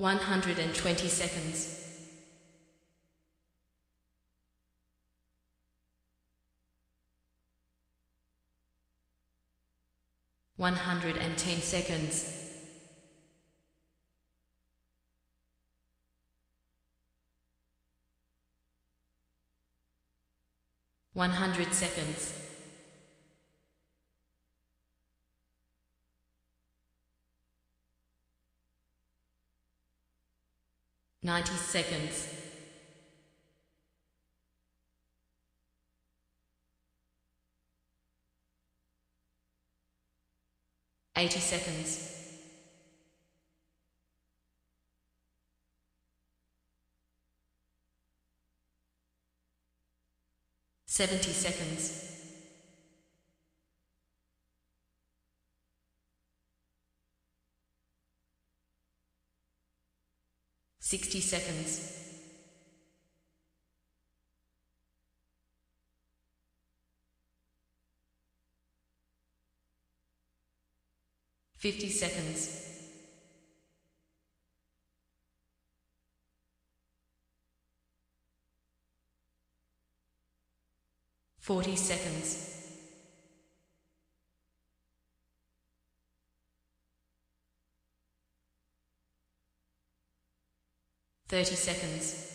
120 seconds. 110 seconds. 100 seconds. 90 seconds. 80 seconds. 70 seconds. 60 seconds. 50 seconds. 40 seconds. 30 seconds.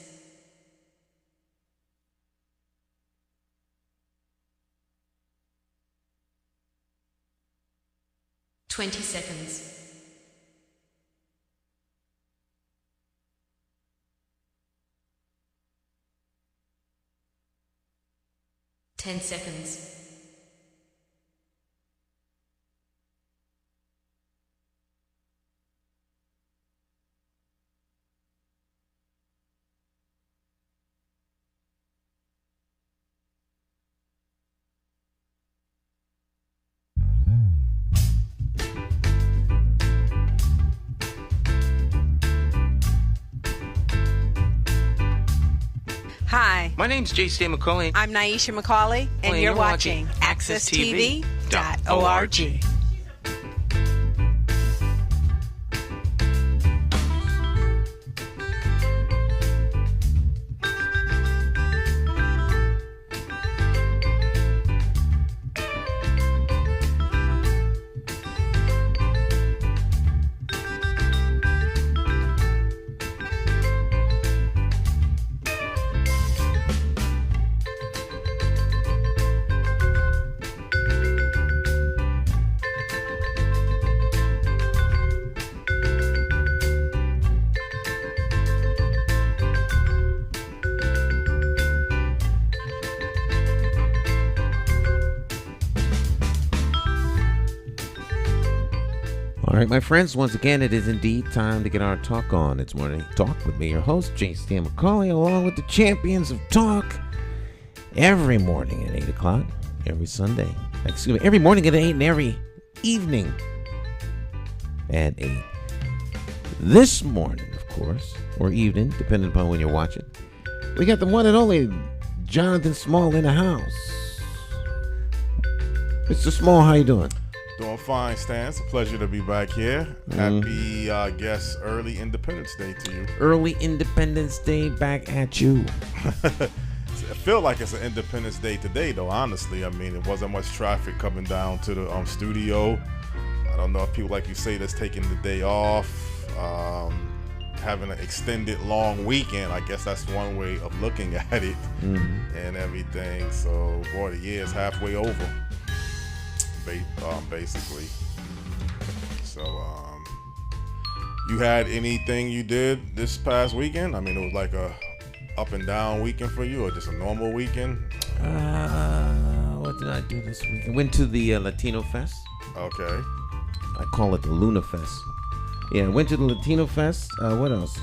20 seconds. 10 seconds. 'Hi, my name's J.C. McCauley. I'm Nyesha McCauley, and you're watching AccessTV.org. All right, my friends, once again, it is indeed time to get our talk on. It's Morning Talk with me, your host, J.C. McCauley, along with the champions of talk every morning at 8 o'clock, every Sunday. Excuse me, every morning at 8 and every evening at 8. This morning, of course, or evening, depending upon when you're watching, we got the one and only Jonathan Small in the house. Mr. Small, how you doing? Doing fine, Stan. It's a pleasure to be back here. Happy, I guess, early Independence Day to you. Early Independence Day back at you. I feel like it's an Independence Day today, though, honestly. I mean, it wasn't much traffic coming down to the studio. I don't know if people like you say that's taking the day off, having an extended long weekend. I guess that's one way of looking at it and everything. So, boy, the year is halfway over. Basically. So, you had anything you did this past weekend? I mean, it was like a up and down weekend for you, or just a normal weekend? What did I do this weekend? Went to the Latino Fest. Okay. I call it the Luna Fest. Yeah, went to the Latino Fest. What else?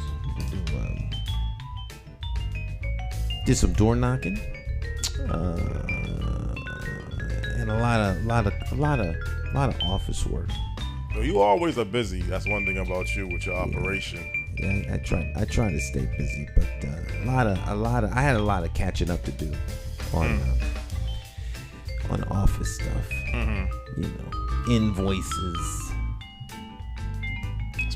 Did some door knocking. And a lot of office work. So you always are busy. That's one thing about you with your operation. Yeah, I try to stay busy, but I had a lot of catching up to do on office stuff. You know, invoices.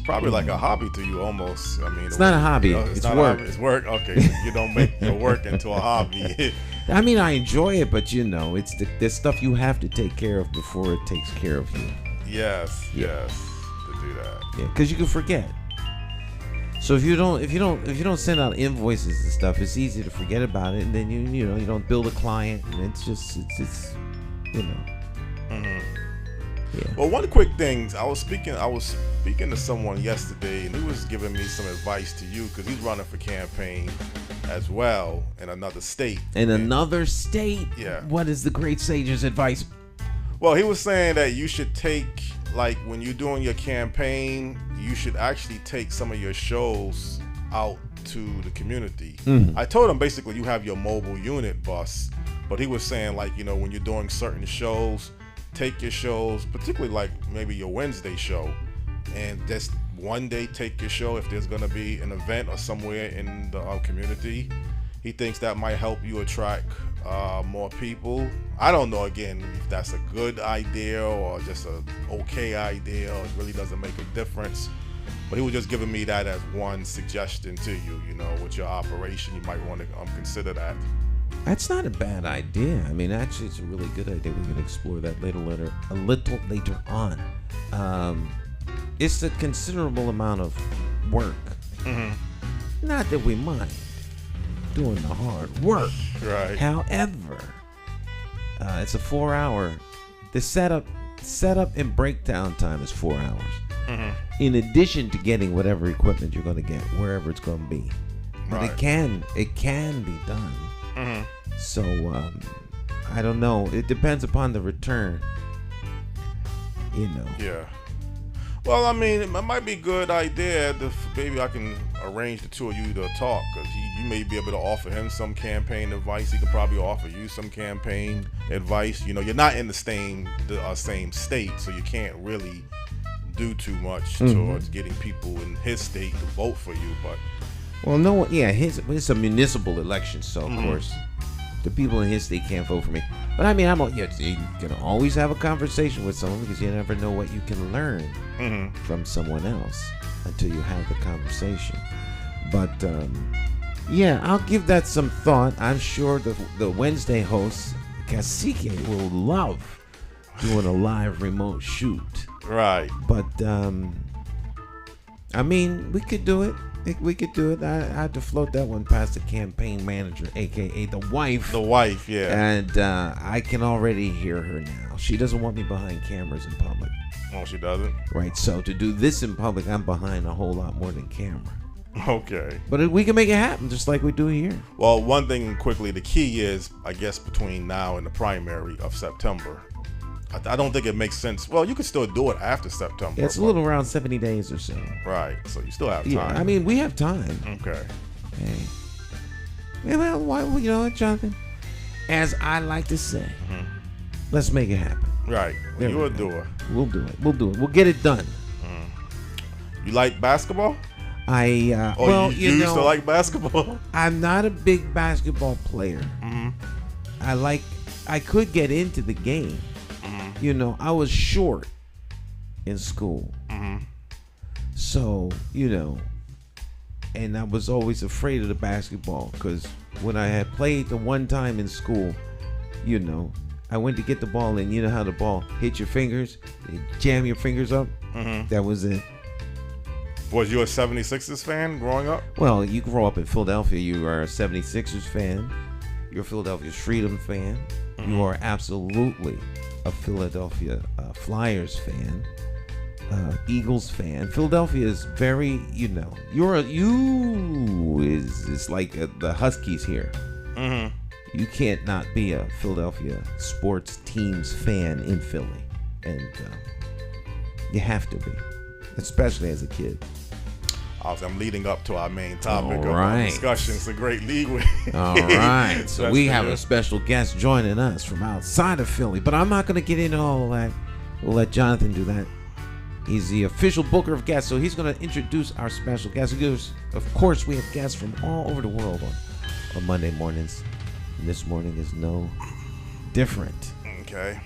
probably like a hobby to you almost. I mean, It's not a hobby. It's It's not work. A hobby. It's work. Okay, so you don't make your work into a hobby. I mean, I enjoy it, but it's the stuff you have to take care of before it takes care of you. Yes, Yeah. to do that. Yeah, because you can forget. So if you don't send out invoices and stuff, it's easy to forget about it, and then you don't build a client, and it's you know. Yeah. Well, one quick thing, I was speaking to someone yesterday, and he was giving me some advice to you because he's running for campaign as well in another state. In another state? Yeah. What is the great sage's advice? Well, he was saying that you should take, like, when you're doing your campaign, you should actually take some of your shows out to the community. I told him basically you have your mobile unit bus, but he was saying, like, when you're doing certain shows, take your shows, particularly like maybe your Wednesday show, and just one day take your show if there's going to be an event or somewhere in the community. He thinks that might help you attract more people. I don't know, again, if that's a good idea or just a okay idea, or it really doesn't make a difference. But he was just giving me that as one suggestion to you, with your operation, you might want to consider that. That's not a bad idea. I mean, actually, it's a really good idea. We can explore that a little later on. It's a considerable amount of work. Not that we mind doing the hard work. Right. However, it's a 4-hour. The setup and breakdown time is 4 hours. In addition to getting whatever equipment you're going to get, wherever it's going to be. But Right. it can be done. So I don't know. It depends upon the return. Yeah. Well, I mean, it might be a good idea if maybe I can arrange the two of you to talk, because you may be able to offer him some campaign advice. He could probably offer you some campaign advice. You're not in the same state, so you can't really do too much towards getting people in his state to vote for you. But well, no one. Yeah, it's a municipal election, so of course the people in his state can't vote for me. But I mean, you can always have a conversation with someone, because you never know what you can learn from someone else until you have the conversation. But yeah, I'll give that some thought. I'm sure the Wednesday host Cacique will love doing a live remote shoot. right. But I mean, we could do it. We could do it. I had to float that one past the campaign manager, aka the wife. The wife, yeah. And I can already hear her now. She doesn't want me behind cameras in public. Oh, she doesn't? Right. So to do this in public, I'm behind a whole lot more than camera. Okay. But we can make it happen just like we do here. Well, one thing quickly, the key is, I guess, between now and the primary of September, I don't think it makes sense. Well, you could still do it after September. Yeah, it's a little around 70 days or so. Right. So you still have time. Yeah, I mean, we have time. Okay. Hey. Yeah, well, you know what, Jonathan? As I like to say, let's make it happen. Right. There You're we a go. doer. We'll do it. We'll get it done. You like basketball? I Or well, you used to like basketball? I'm not a big basketball player. I could get into the game. I was short in school. So, and I was always afraid of the basketball, because when I had played the one time in school, I went to get the ball, and you know how the ball hit your fingers, you jam your fingers up. That was it. Was you a 76ers fan growing up? Well, you grow up in Philadelphia, you are a 76ers fan, you're a Philadelphia Freedom fan, you are absolutely a Philadelphia Flyers fan, Eagles fan. Philadelphia is very, is like the Huskies here. You can't not be a Philadelphia sports teams fan in Philly, and you have to be, especially as a kid. I'm leading up to our main topic of All our right. discussion. It's a great league. All right, so That's we the have good. a special guest joining us from outside of Philly, but I'm not going to get into all that. We'll let Jonathan do that. He's the official booker of guests, so he's going to introduce our special guest. Of course, we have guests from all over the world on Monday mornings, and this morning is no different. Okay.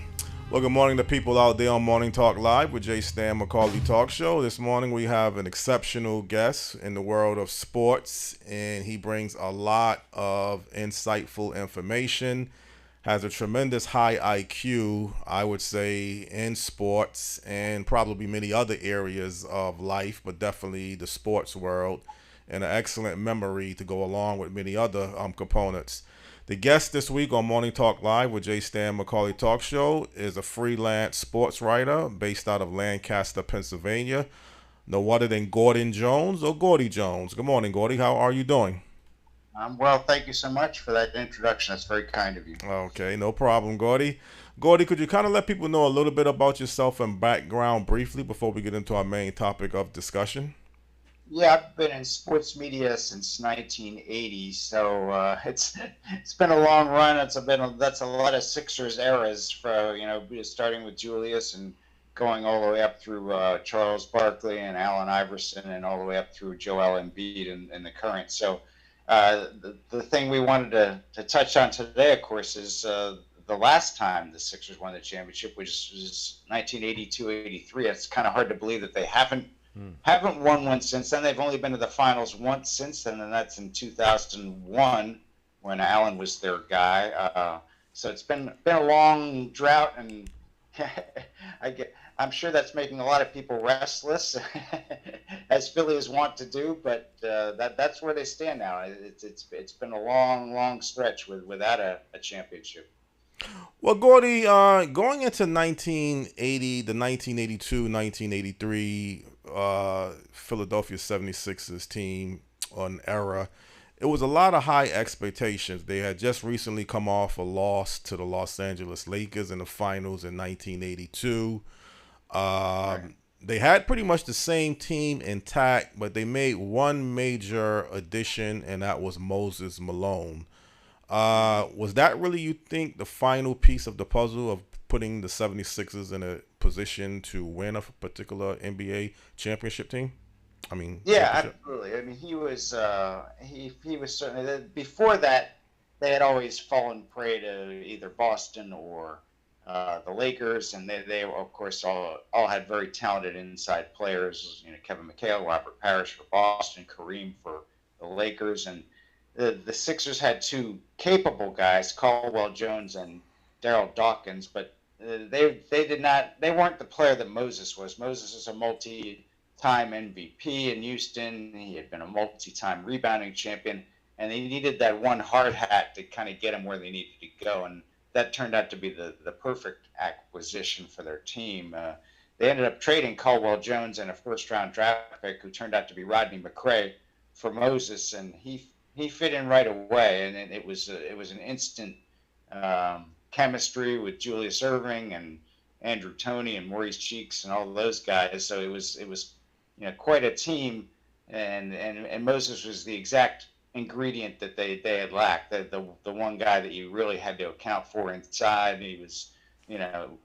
Well, good morning to people out there on Morning Talk Live with Jay Stan McCauley Talk Show. This morning we have an exceptional guest in the world of sports, and he brings a lot of insightful information, has a tremendous high IQ, I would say, in sports and probably many other areas of life, but definitely the sports world, and an excellent memory to go along with many other components. The guest this week on Morning Talk Live with Jay Stan McCauley Talk Show is a freelance sportswriter based out of Lancaster, Pennsylvania. No other than Gordon Jones or Gordy Jones. Good morning, Gordy. How are you doing? I'm well. Thank you so much for that introduction. That's very kind of you. Okay, no problem, Gordy. Gordy, could you kind of let people know a little bit about yourself and background briefly before we get into our main topic of discussion? Yeah, I've been in sports media since 1980, so it's been a long run. That's a lot of Sixers eras, for starting with Julius and going all the way up through Charles Barkley and Allen Iverson, and all the way up through Joel Embiid and the current. So the thing we wanted to touch on today, of course, is the last time the Sixers won the championship, which was 1982-83. It's kind of hard to believe that they haven't won one since then. They've only been to the finals once since then, and that's in 2001 when Allen was their guy. So it's been a long drought, and I'm sure that's making a lot of people restless, as Phillies want to do. But that's where they stand now. It's been a long stretch without a championship. Well, Gordy, going into 1980, the 1982-1983 Philadelphia 76ers team on era, it was a lot of high expectations. They had just recently come off a loss to the Los Angeles Lakers in the finals in 1982. They had pretty much the same team intact, but they made one major addition, and that was Moses Malone. Was that really, you think, the final piece of the puzzle of putting the 76ers in a position to win a particular NBA championship team? Yeah, absolutely. I mean, he was he was certainly, before that, they had always fallen prey to either Boston or the Lakers, and they of course all had very talented inside players. Kevin McHale, Robert Parrish for Boston, Kareem for the Lakers, and the Sixers had two capable guys, Caldwell Jones and Darryl Dawkins, but they weren't the player that Moses was. Moses was a multi-time MVP in Houston. He had been a multi-time rebounding champion, and they needed that one hard hat to kind of get him where they needed to go, and that turned out to be the perfect acquisition for their team. They ended up trading Caldwell Jones and a first-round draft pick who turned out to be Rodney McRae for Moses, and he fit in right away, and it was an instant chemistry with Julius Erving and Andrew Toney and Maurice Cheeks and all those guys. So it was quite a team, and Moses was the exact ingredient that they had lacked. The one guy that you really had to account for inside. And he was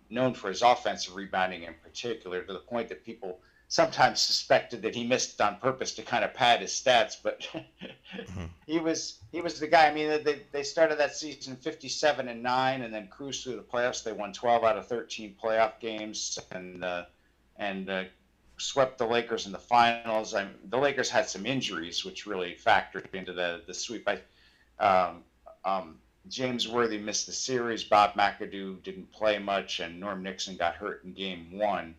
known for his offensive rebounding in particular, to the point that people sometimes suspected that he missed on purpose to kind of pad his stats, but he was the guy. I mean, they started that season 57-9, and then cruised through the playoffs. They won 12 out of 13 playoff games, and swept the Lakers in the finals. The Lakers had some injuries, which really factored into the sweep. James Worthy missed the series. Bob McAdoo didn't play much, and Norm Nixon got hurt in Game 1.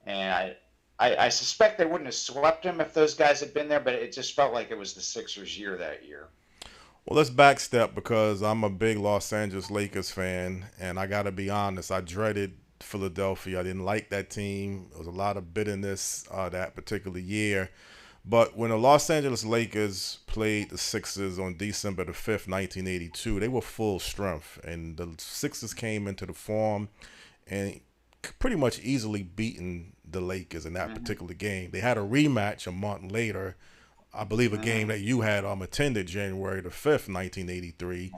And I suspect they wouldn't have swept him if those guys had been there, but it just felt like it was the Sixers' year that year. Well, let's backstep, because I'm a big Los Angeles Lakers fan, and I got to be honest, I dreaded Philadelphia. I didn't like that team. There was a lot of bitterness that particular year. But when the Los Angeles Lakers played the Sixers on December the 5th, 1982, they were full strength, and the Sixers came into the Forum and pretty much easily beaten the Lakers in that particular game. They had a rematch a month later, I believe a game that you had attended, January the 5th, 1983.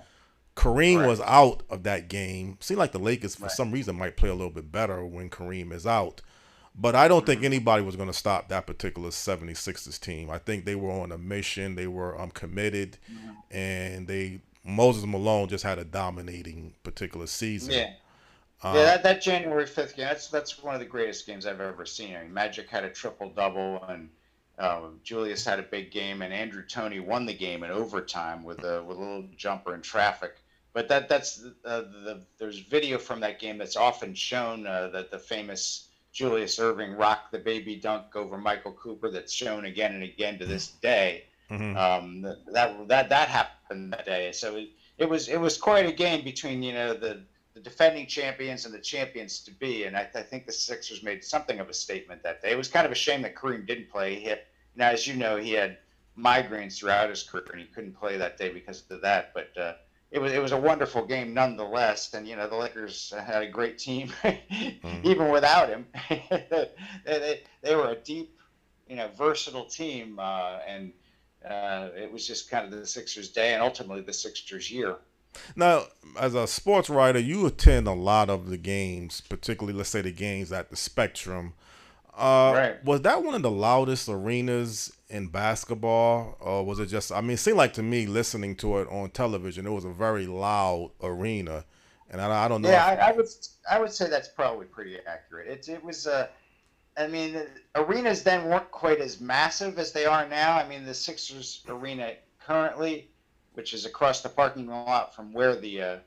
Kareem was out of that game. Seemed like the Lakers, for some reason, might play a little bit better when Kareem is out. But I don't think anybody was going to stop that particular 76ers team. I think they were on a mission. They were committed, and Moses Malone just had a dominating particular season. Yeah, that January 5th game, that's one of the greatest games I've ever seen. I mean, Magic had a triple double, and Julius had a big game, and Andrew Toney won the game in overtime with a little jumper in traffic. But that's there's video from that game that's often shown, that the famous Julius Erving rock the baby dunk over Michael Cooper that's shown again and again to this day. Mm-hmm. That happened that day. So it was quite a game between the defending champions and the champions to be, and I think the Sixers made something of a statement that day. It was kind of a shame that Kareem didn't play. As you know, he had migraines throughout his career, and he couldn't play that day because of that. But it was a wonderful game nonetheless, and the Lakers had a great team even without him. they were a deep, versatile team, and it was just kind of the Sixers' day, and ultimately the Sixers' year. Now, as a sports writer, you attend a lot of the games, particularly, let's say, the games at the Spectrum. Right. Was that one of the loudest arenas in basketball, or was it just? I mean, it seemed like to me, listening to it on television, it was a very loud arena, and I don't know. Yeah, I would say that's probably pretty accurate. It was. I mean, the arenas then weren't quite as massive as they are now. I mean, the Sixers arena currently, which is across the parking lot from where the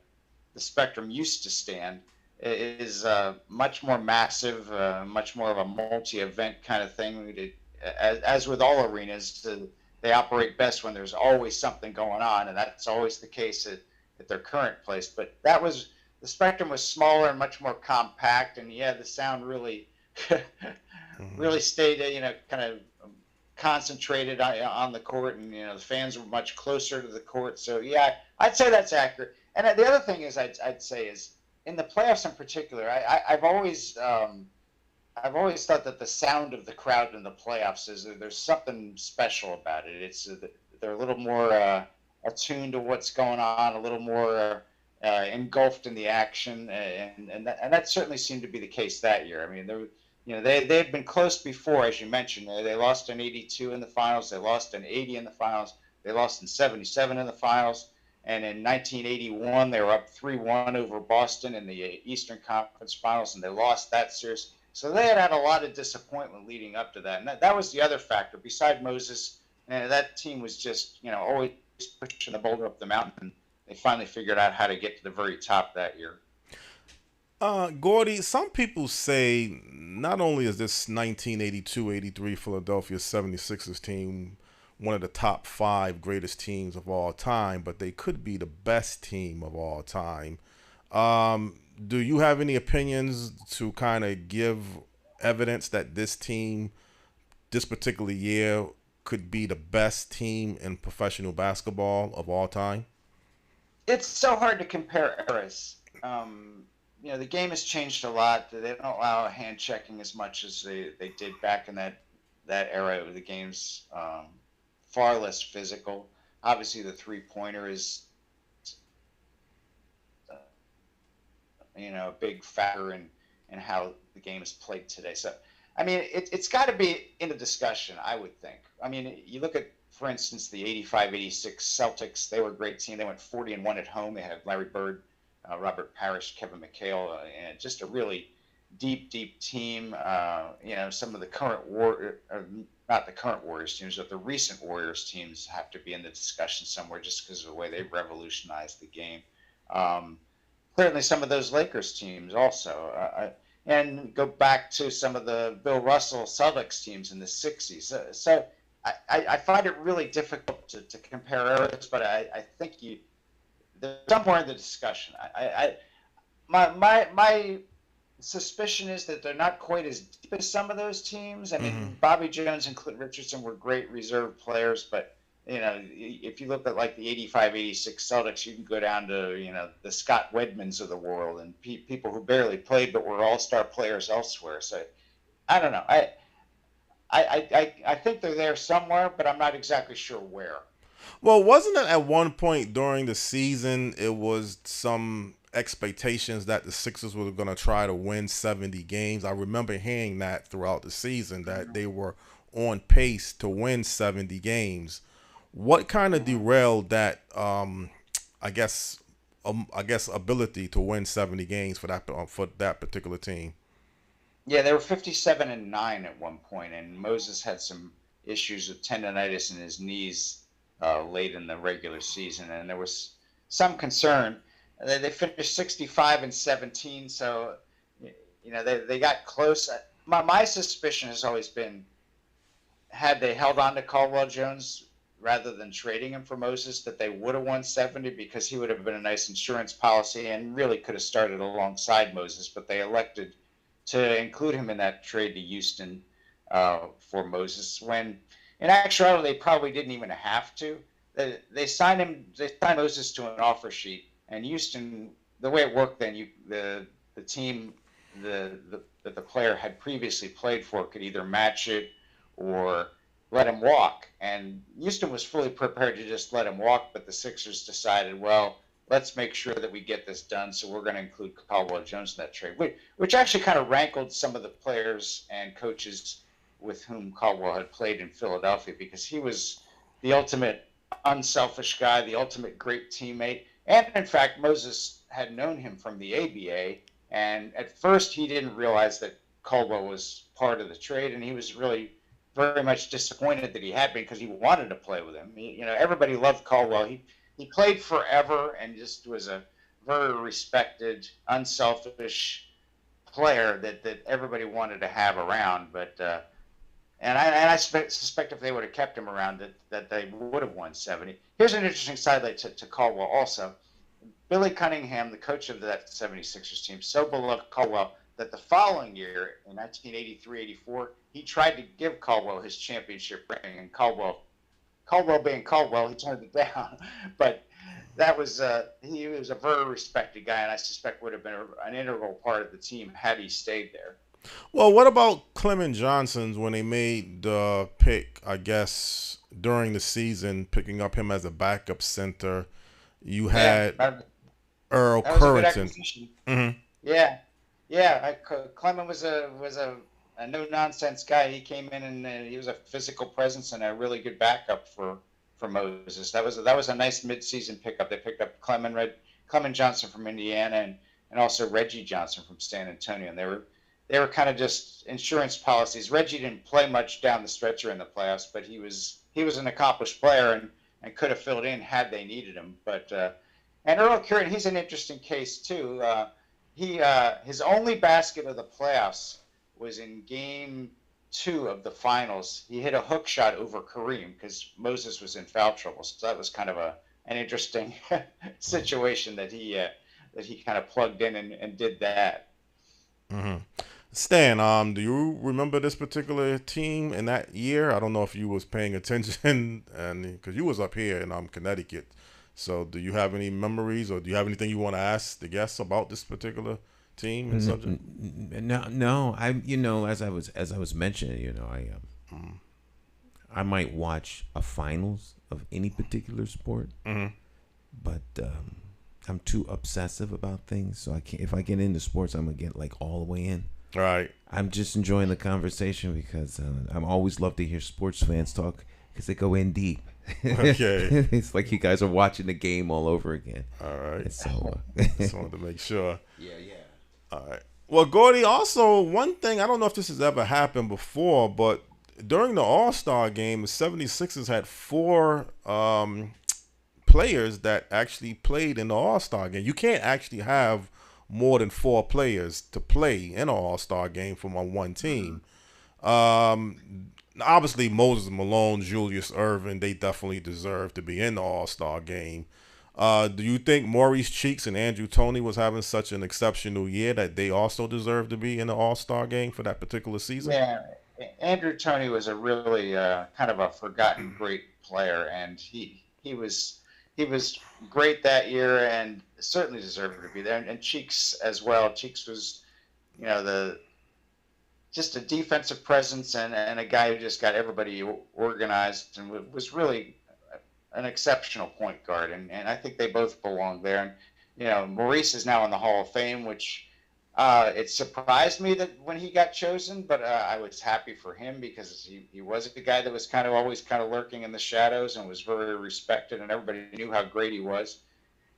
Spectrum used to stand, is much more massive, much more of a multi-event kind of thing. As with all arenas, they operate best when there's always something going on, and that's always the case at their current place. But the Spectrum was smaller and much more compact, and the sound really really stayed, kind of concentrated on the court, and the fans were much closer to the court. So yeah, I'd say that's accurate. And the other thing is I'd say is in the playoffs in particular, I've always thought that the sound of the crowd in the playoffs is there's something special about it. It's they're a little more attuned to what's going on, a little more engulfed in the action, and that certainly seemed to be the case that year. I mean, they had been close before, as you mentioned. They lost in '82 in the finals. They lost in '80 in the finals. They lost in '77 in the finals. And in 1981, they were up 3-1 over Boston in the Eastern Conference Finals, and they lost that series. So they had a lot of disappointment leading up to that. And that was the other factor. Beside Moses, that team was just, always pushing the boulder up the mountain. And they finally figured out how to get to the very top that year. Gordy, some people say not only is this 1982-83 Philadelphia 76ers team one of the top 5 greatest teams of all time, but they could be the best team of all time. Do you have any opinions to kind of give evidence that this team, this particular year, could be the best team in professional basketball of all time? It's so hard to compare eras. The game has changed a lot. They don't allow hand checking as much as they did back in that era. The game's far less physical. Obviously, the three-pointer is, a big factor in how the game is played today. So, I mean, it's got to be in a discussion, I would think. I mean, you look at, for instance, the 85-86 Celtics. They were a great team. They went 40-1 at home. They had Larry Bird, Robert Parrish, Kevin McHale, and just a really deep team. Some of the current not the current Warriors teams, but the recent Warriors teams have to be in the discussion somewhere just because of the way they revolutionized the game. Clearly, some of those Lakers teams also. And go back to some of the Bill Russell Celtics teams in the 60s. So I find it really difficult to compare eras, but I think there's somewhere in the discussion. My suspicion is that they're not quite as deep as some of those teams. I mean, Bobby Jones and Clint Richardson were great reserve players, but if you look at like the 85-86 Celtics, you can go down to the Scott Wedmans of the world and people who barely played but were all-star players elsewhere. So I don't know. I think they're there somewhere, but I'm not exactly sure where. Well, wasn't it at one point during the season it was some expectations that the Sixers were going to try to win 70 games? I remember hearing that throughout the season, that they were on pace to win 70 games. What kind of derailed that, I guess, ability to win 70 games for that particular team. Yeah, they were 57-9 at one point, and Moses had some issues with tendonitis in his knees late in the regular season, and there was some concern. They finished 65-17, so they got close. My suspicion has always been, had they held on to Caldwell Jones rather than trading him for Moses, that they would have won 70, because he would have been a nice insurance policy and really could have started alongside Moses, but they elected to include him in that trade to Houston for Moses, when in actuality they probably didn't even have to. They signed Moses to an offer sheet, and Houston, the way it worked then, the team that the player had previously played for could either match it or let him walk. And Houston was fully prepared to just let him walk, but the Sixers decided, well, let's make sure that we get this done, so we're going to include Caldwell Jones in that trade, which actually kind of rankled some of the players and coaches with whom Caldwell had played in Philadelphia, because he was the ultimate unselfish guy, the ultimate great teammate. And in fact, Moses had known him from the ABA, and at first he didn't realize that Caldwell was part of the trade, and he was really very much disappointed that he had been, because he wanted to play with him. Everybody loved Caldwell. He played forever and just was a very respected, unselfish player that everybody wanted to have around. But I suspect if they would have kept him around, that they would have won 70. Here's an interesting sidelight to Caldwell also. Billy Cunningham, the coach of that 76ers team, so beloved Caldwell that the following year, in 1983-84, he tried to give Caldwell his championship ring, and Caldwell being Caldwell, he turned it down. But that was he was a very respected guy, and I suspect would have been an integral part of the team had he stayed there. Well, what about Clement Johnson's when they made the pick, I guess, during the season, picking up him as a backup center? You had Earl Currington. Mm-hmm. Yeah. Clement was a no nonsense guy. He came in and he was a physical presence and a really good backup for Moses. That was a nice midseason pickup. They picked up Clement Johnson from Indiana and also Reggie Johnson from San Antonio. And they were kind of just insurance policies. Reggie didn't play much down the stretch or in the playoffs, but he was an accomplished player and could have filled in had they needed him. But and Earl Currington, he's an interesting case too. His only basket of the playoffs was in Game 2 of the finals. He hit a hook shot over Kareem because Moses was in foul trouble. So that was kind of an interesting situation that he kind of plugged in and did that. Mm-hmm. Stan, do you remember this particular team in that year? I don't know if you was paying attention, and because you was up here in Connecticut. So, do you have any memories, or do you have anything you want to ask the guests about this particular team and subject? No. As I was mentioning, I might watch a finals of any particular sport, but I'm too obsessive about things. So I can't. If I get into sports, I'm gonna get like all the way in. Right. I'm just enjoying the conversation because I'm always love to hear sports fans talk because they go in deep. Okay. It's like you guys are watching the game all over again. All right. So just wanted to make sure. Yeah. All right. Well, Gordy, also one thing, I don't know if this has ever happened before, but during the All-Star game, the 76ers had 4 players that actually played in the All-Star game. You can't actually have more than 4 players to play in an All-Star game from on one team. Obviously, Moses Malone, Julius Erving, they definitely deserve to be in the All-Star game. Do you think Maurice Cheeks and Andrew Toney was having such an exceptional year that they also deserve to be in the All-Star game for that particular season? Yeah, Andrew Toney was a really kind of a forgotten great player, and he was great that year and certainly deserved to be there. And Cheeks as well. Cheeks was, just a defensive presence and a guy who just got everybody organized and was really an exceptional point guard. And I think they both belong there. And, Maurice is now in the Hall of Fame, which it surprised me that when he got chosen, but I was happy for him because he was a guy that was always lurking in the shadows and was very respected and everybody knew how great he was.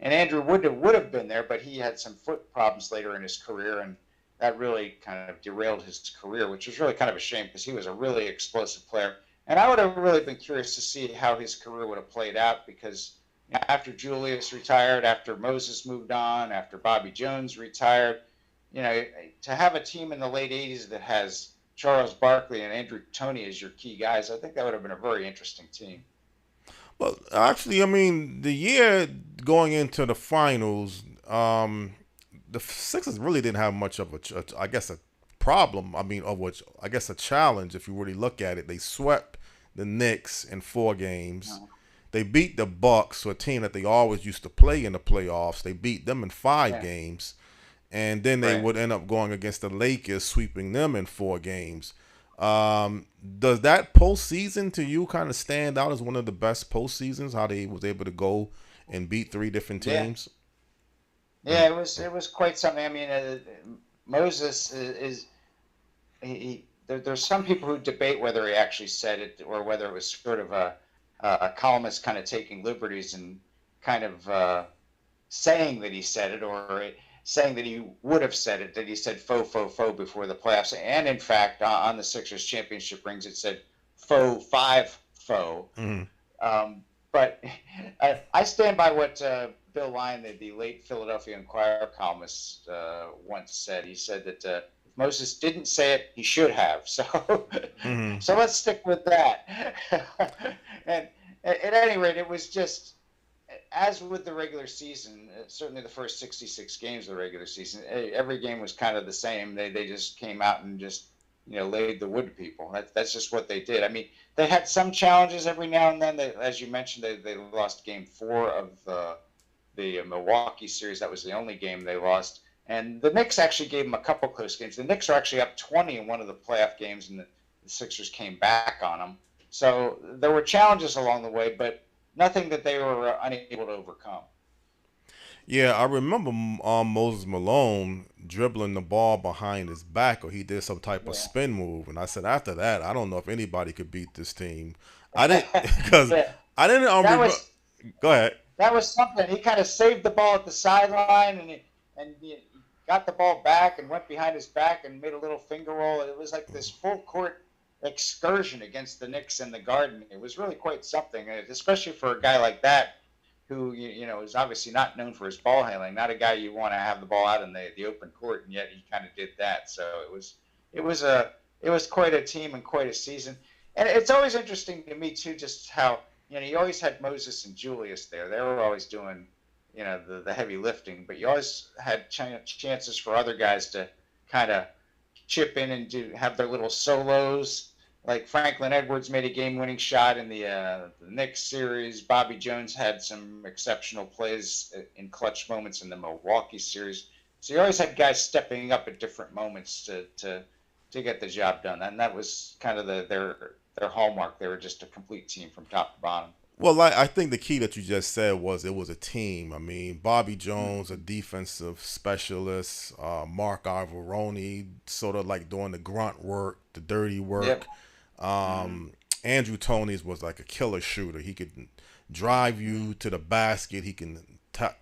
and Andrew would have been there, but he had some foot problems later in his career, and that really kind of derailed his career, which was really kind of a shame because he was a really explosive player. And I would have really been curious to see how his career would have played out because after Julius retired, after Moses moved on, after Bobby Jones retired, to have a team in the late 80s that has Charles Barkley and Andrew Toney as your key guys, I think that would have been a very interesting team. Well, actually, I mean, the year going into the finals, the Sixers really didn't have much of I guess, a problem. I mean, of which I guess a challenge if you really look at it. They swept the Knicks in 4 games. They beat the Bucks, a team that they always used to play in the playoffs. They beat them in 5 games, and then they would end up going against the Lakers, sweeping them in 4 games. Does that postseason to you kind of stand out as one of the best postseasons? How they was able to go and beat 3 different teams? Yeah, it was quite something. I mean, Moses there's some people who debate whether he actually said it or whether it was sort of a columnist kind of taking liberties and kind of saying that he said it or saying that he would have said it, that he said faux, faux, faux before the playoffs. And in fact, on the Sixers championship rings, it said faux 5 faux. But I stand by what Bill Lyon, the late Philadelphia Inquirer columnist, once said. He said that if Moses didn't say it, he should have. So, so let's stick with that. And at any rate, it was just, as with the regular season, certainly the first 66 games of the regular season, every game was kind of the same. They just came out and just laid the wood to people. That's just what they did. I mean, they had some challenges every now and then. As you mentioned, they lost Game 4 of the Milwaukee series. That was the only game they lost. And the Knicks actually gave them a couple close games. The Knicks are actually up 20 in one of the playoff games, and the Sixers came back on them. So there were challenges along the way, but nothing that they were unable to overcome. Yeah, I remember Moses Malone dribbling the ball behind his back, or he did some type of spin move, and I said after that, I don't know if anybody could beat this team. I didn't because I didn't. Go ahead. That was something. He kind of saved the ball at the sideline, and he got the ball back and went behind his back and made a little finger roll. It was like this full court excursion against the Knicks in the Garden. It was really quite something, especially for a guy like that, who is obviously not known for his ball handling, not a guy you want to have the ball out in the open court, and yet he kind of did that. So it was quite a team and quite a season. And it's always interesting to me too, just how you always had Moses and Julius there. They were always doing the heavy lifting, but you always had chances for other guys to kind of chip in and have their little solos. Like Franklin Edwards made a game-winning shot in the Knicks series. Bobby Jones had some exceptional plays in clutch moments in the Milwaukee series. So you always had guys stepping up at different moments to get the job done, and that was kind of their hallmark. They were just a complete team from top to bottom. Well, I think the key that you just said was it was a team. I mean, Bobby Jones, a defensive specialist, Mark Ivoroni, sort of like doing the grunt work, the dirty work. Yep. Andrew Toney was like a killer shooter. He could drive you to the basket. He can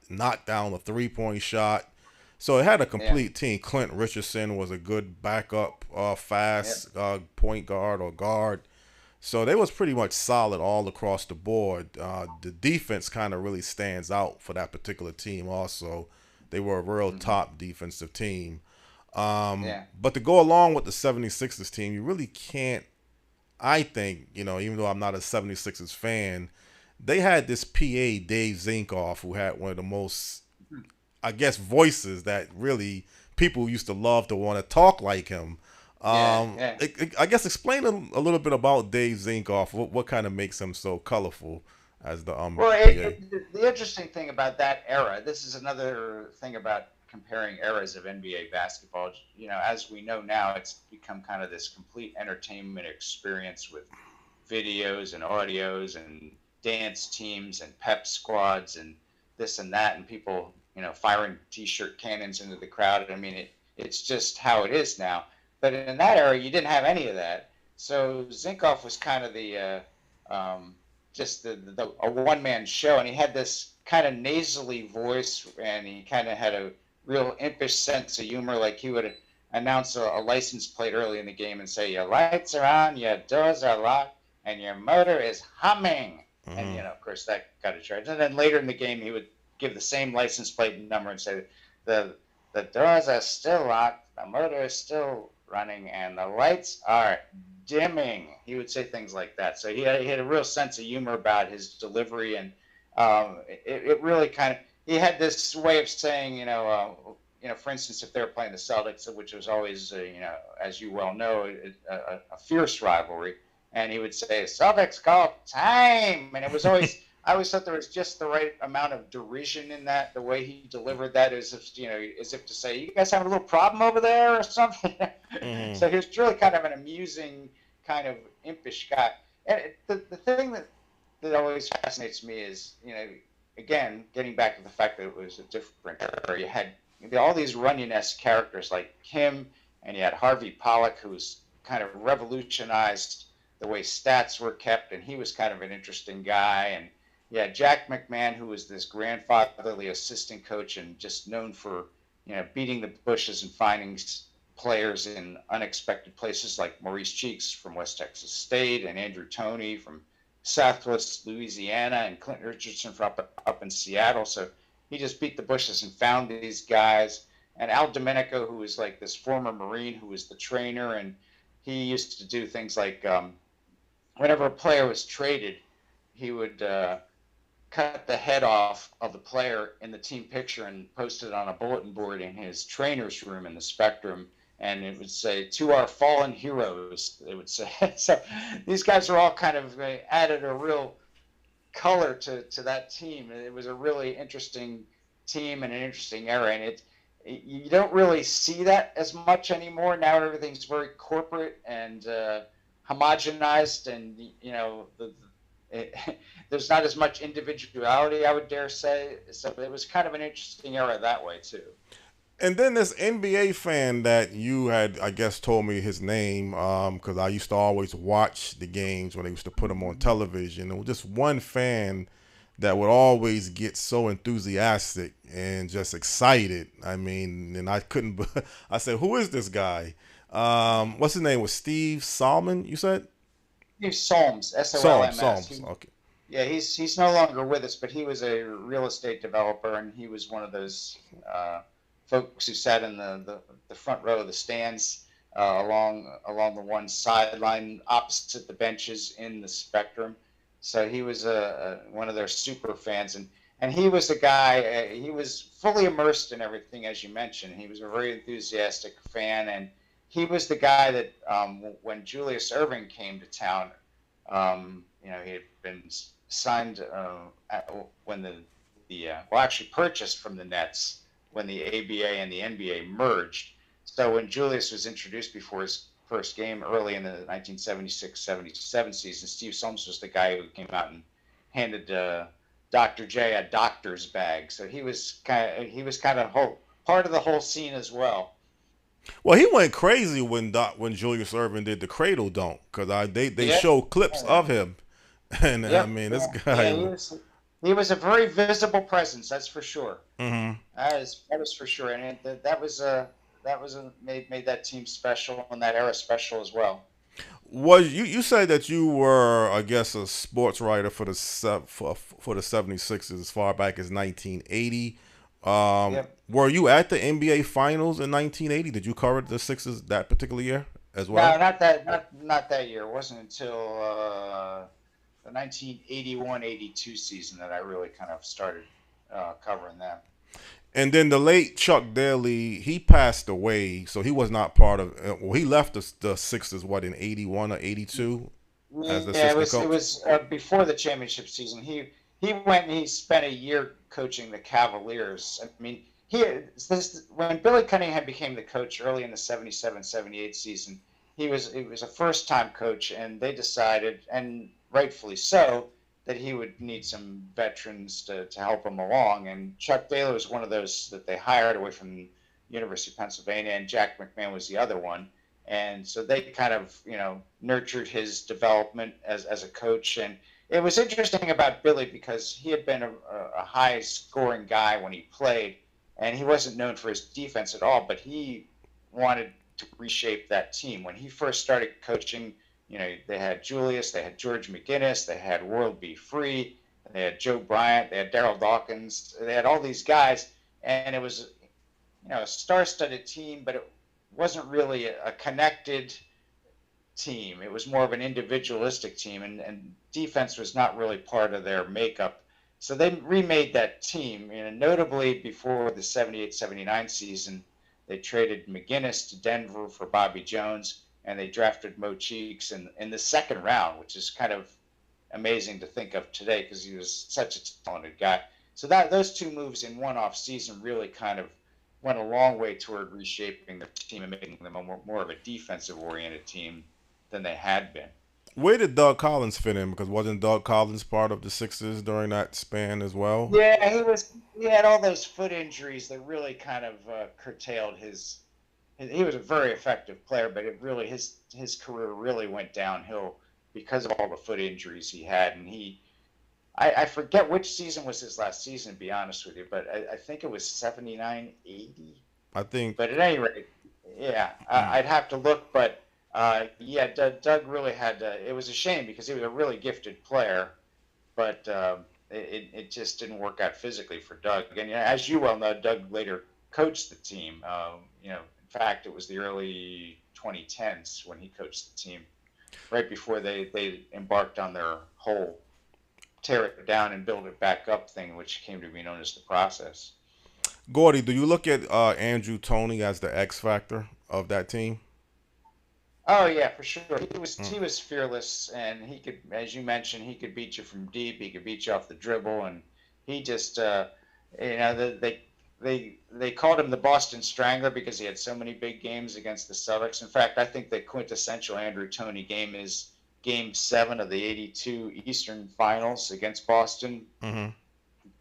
knock down a three-point shot. So it had a complete team. Clint Richardson was a good backup, fast point guard or guard. So they was pretty much solid all across the board. The defense kind of really stands out for that particular team also. They were a real top defensive team. But to go along with the 76ers team, you really can't, I think, even though I'm not a 76ers fan, they had this PA, Dave Zinkoff, who had one of the most, I guess, voices that really people used to love to want to talk like him. I guess explain a little bit about Dave Zinkoff. What kind of makes him so colorful as the PA? The interesting thing about that era, this is another thing about comparing eras of NBA basketball. As we know now, it's become kind of this complete entertainment experience with videos and audios and dance teams and pep squads and this and that, and people, firing T-shirt cannons into the crowd. I mean, it's just how it is now. But in that era, you didn't have any of that. So Zinkoff was kind of the a one-man show, and he had this kind of nasally voice, and he kind of had a real impish sense of humor. Like he would announce a license plate early in the game and say, "Your lights are on, your doors are locked, and your motor is humming." Mm-hmm. And of course, that got a charge. And then later in the game, he would give the same license plate number and say, "The doors are still locked, the motor is still running, and the lights are dimming." He would say things like that. So he had a real sense of humor about his delivery, and it really he had this way of saying, for instance, if they were playing the Celtics, which was always, as you well know, a fierce rivalry, and he would say, "Celtics call time," and it was always. I always thought there was just the right amount of derision in that. The way he delivered that, as if to say, "You guys have a little problem over there or something." Mm-hmm. So he was really kind of an amusing, kind of impish guy. And the thing that always fascinates me is, again, getting back to the fact that it was a different era. You had all these Runyon-esque characters like him, and you had Harvey Pollack, who's kind of revolutionized the way stats were kept, and he was kind of an interesting guy. And yeah, Jack McMahon, who was this grandfatherly assistant coach and just known for, beating the bushes and finding players in unexpected places, like Maurice Cheeks from West Texas State and Andrew Toney from Southwest Louisiana and Clinton Richardson from up in Seattle. So he just beat the bushes and found these guys. And Al Domenico, who was like this former Marine who was the trainer, and he used to do things like whenever a player was traded, he would cut the head off of the player in the team picture and post it on a bulletin board in his trainer's room in the Spectrum. And it would say, "To our fallen heroes," it would say. So these guys are all kind of added a real color to that team. It was a really interesting team and an interesting era. And you don't really see that as much anymore. Now everything's very corporate and homogenized, and there's not as much individuality, I would dare say. So it was kind of an interesting era that way too. And then this NBA fan that you had, I guess, told me his name, because I used to always watch the games when they used to put them on television. And just one fan that would always get so enthusiastic and just excited. I mean, and I couldn't. I said, "Who is this guy?" What's his name? Was Steve Solomon? You said? Steve Solms, S-O-L-M-S. Solms. Okay. Yeah, he's no longer with us, but he was a real estate developer, and he was one of those folks who sat in the front row of the stands along the one sideline opposite the benches in the Spectrum. So he was one of their super fans, and he was a guy. He was fully immersed in everything, as you mentioned. He was a very enthusiastic fan, and he was the guy that when Julius Erving came to town, he had been signed when actually purchased from the Nets when the ABA and the NBA merged. So when Julius was introduced before his first game early in the 1976-77 season, Steve Solms was the guy who came out and handed Dr. J a doctor's bag. So he was kind of part of the whole scene as well. Well, he went crazy when Julius Erving did the cradle dunk, because they show clips of him, and I mean this guy. Yeah, he was a very visible presence, that's for sure. Mm-hmm. That was for sure, and that made that team special and that era special as well. Was you said that you were, I guess, a sports writer for the 76ers as far back as 1980. Yep. Were you at the NBA Finals in 1980? Did you cover the Sixers that particular year as well? No, not that year. It wasn't until the 1981-82 season that I really kind of started covering that. And then the late Chuck Daly, he passed away, so he was not part of. He left the Sixers in 81 or 82 as the assistant coach? It was before the championship season. He went and he spent a year coaching the Cavaliers. I mean, when Billy Cunningham became the coach early in the 77-78 season, he was a first-time coach, and they decided, and rightfully so, that he would need some veterans to help him along. And Chuck Daly was one of those that they hired away from the University of Pennsylvania, and Jack McMahon was the other one. And so they kind of, nurtured his development as a coach. And it was interesting about Billy because he had been a high scoring guy when he played, and he wasn't known for his defense at all, but he wanted to reshape that team. When he first started coaching, they had Julius, they had George McGinnis, they had World B. Free, they had Joe Bryant, they had Darryl Dawkins, they had all these guys, and it was, a star-studded team, but it wasn't really a connected team. It was more of an individualistic team, and defense was not really part of their makeup. So they remade that team, notably before the 78-79 season. They traded McGinnis to Denver for Bobby Jones, and they drafted Mo Cheeks in the second round, which is kind of amazing to think of today because he was such a talented guy. So those two moves in one off season really kind of went a long way toward reshaping the team and making them more of a defensive-oriented team than they had been. Where did Doug Collins fit in? Because wasn't Doug Collins part of the Sixers during that span as well? Yeah, he had all those foot injuries that really kind of curtailed his. He was a very effective player, but his career really went downhill because of all the foot injuries he had. And I forget which season was his last season, to be honest with you, but I think it was 79-80. I think. But at any rate, yeah, I'd have to look. But Doug really had. It was a shame because he was a really gifted player, but it just didn't work out physically for Doug. And as you well know, Doug later coached the team. In fact, it was the early 2010s when he coached the team, right before they embarked on their whole tear it down and build it back up thing, which came to be known as the process. Gordy, do you look at Andrew Toney as the X factor of that team? Oh yeah, for sure. He was fearless, and he could, as you mentioned, he could beat you from deep. He could beat you off the dribble, and he just, they called him the Boston Strangler because he had so many big games against the Celtics. In fact, I think the quintessential Andrew Toney game is Game 7 of the '82 Eastern Finals against Boston. Mm-hmm.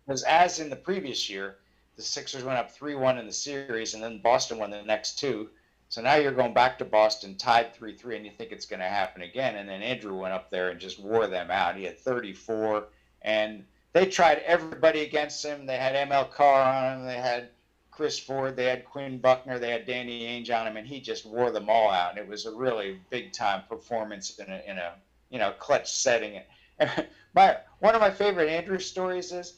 Because as in the previous year, the Sixers went up 3-1 in the series, and then Boston won the next two. So now you're going back to Boston, tied 3-3, and you think it's going to happen again. And then Andrew went up there and just wore them out. He had 34, and they tried everybody against him. They had ML Carr on him. They had Chris Ford. They had Quinn Buckner. They had Danny Ainge on him, and he just wore them all out. And it was a really big-time performance in a clutch setting. And one of my favorite Andrew stories is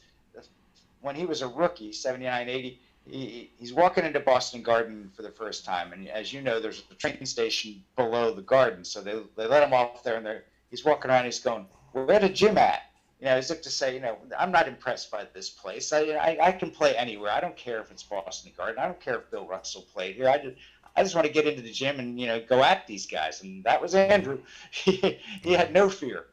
when he was a rookie, 79-80, he's walking into Boston Garden for the first time, and as you know, there's a train station below the Garden, so they let him off there, and he's walking around. He's going, "Where's the gym at?" As if to say, I'm not impressed by this place. I can play anywhere. I don't care if it's Boston Garden. I don't care if Bill Russell played here. I just want to get into the gym and go at these guys. And that was Andrew. He had no fear.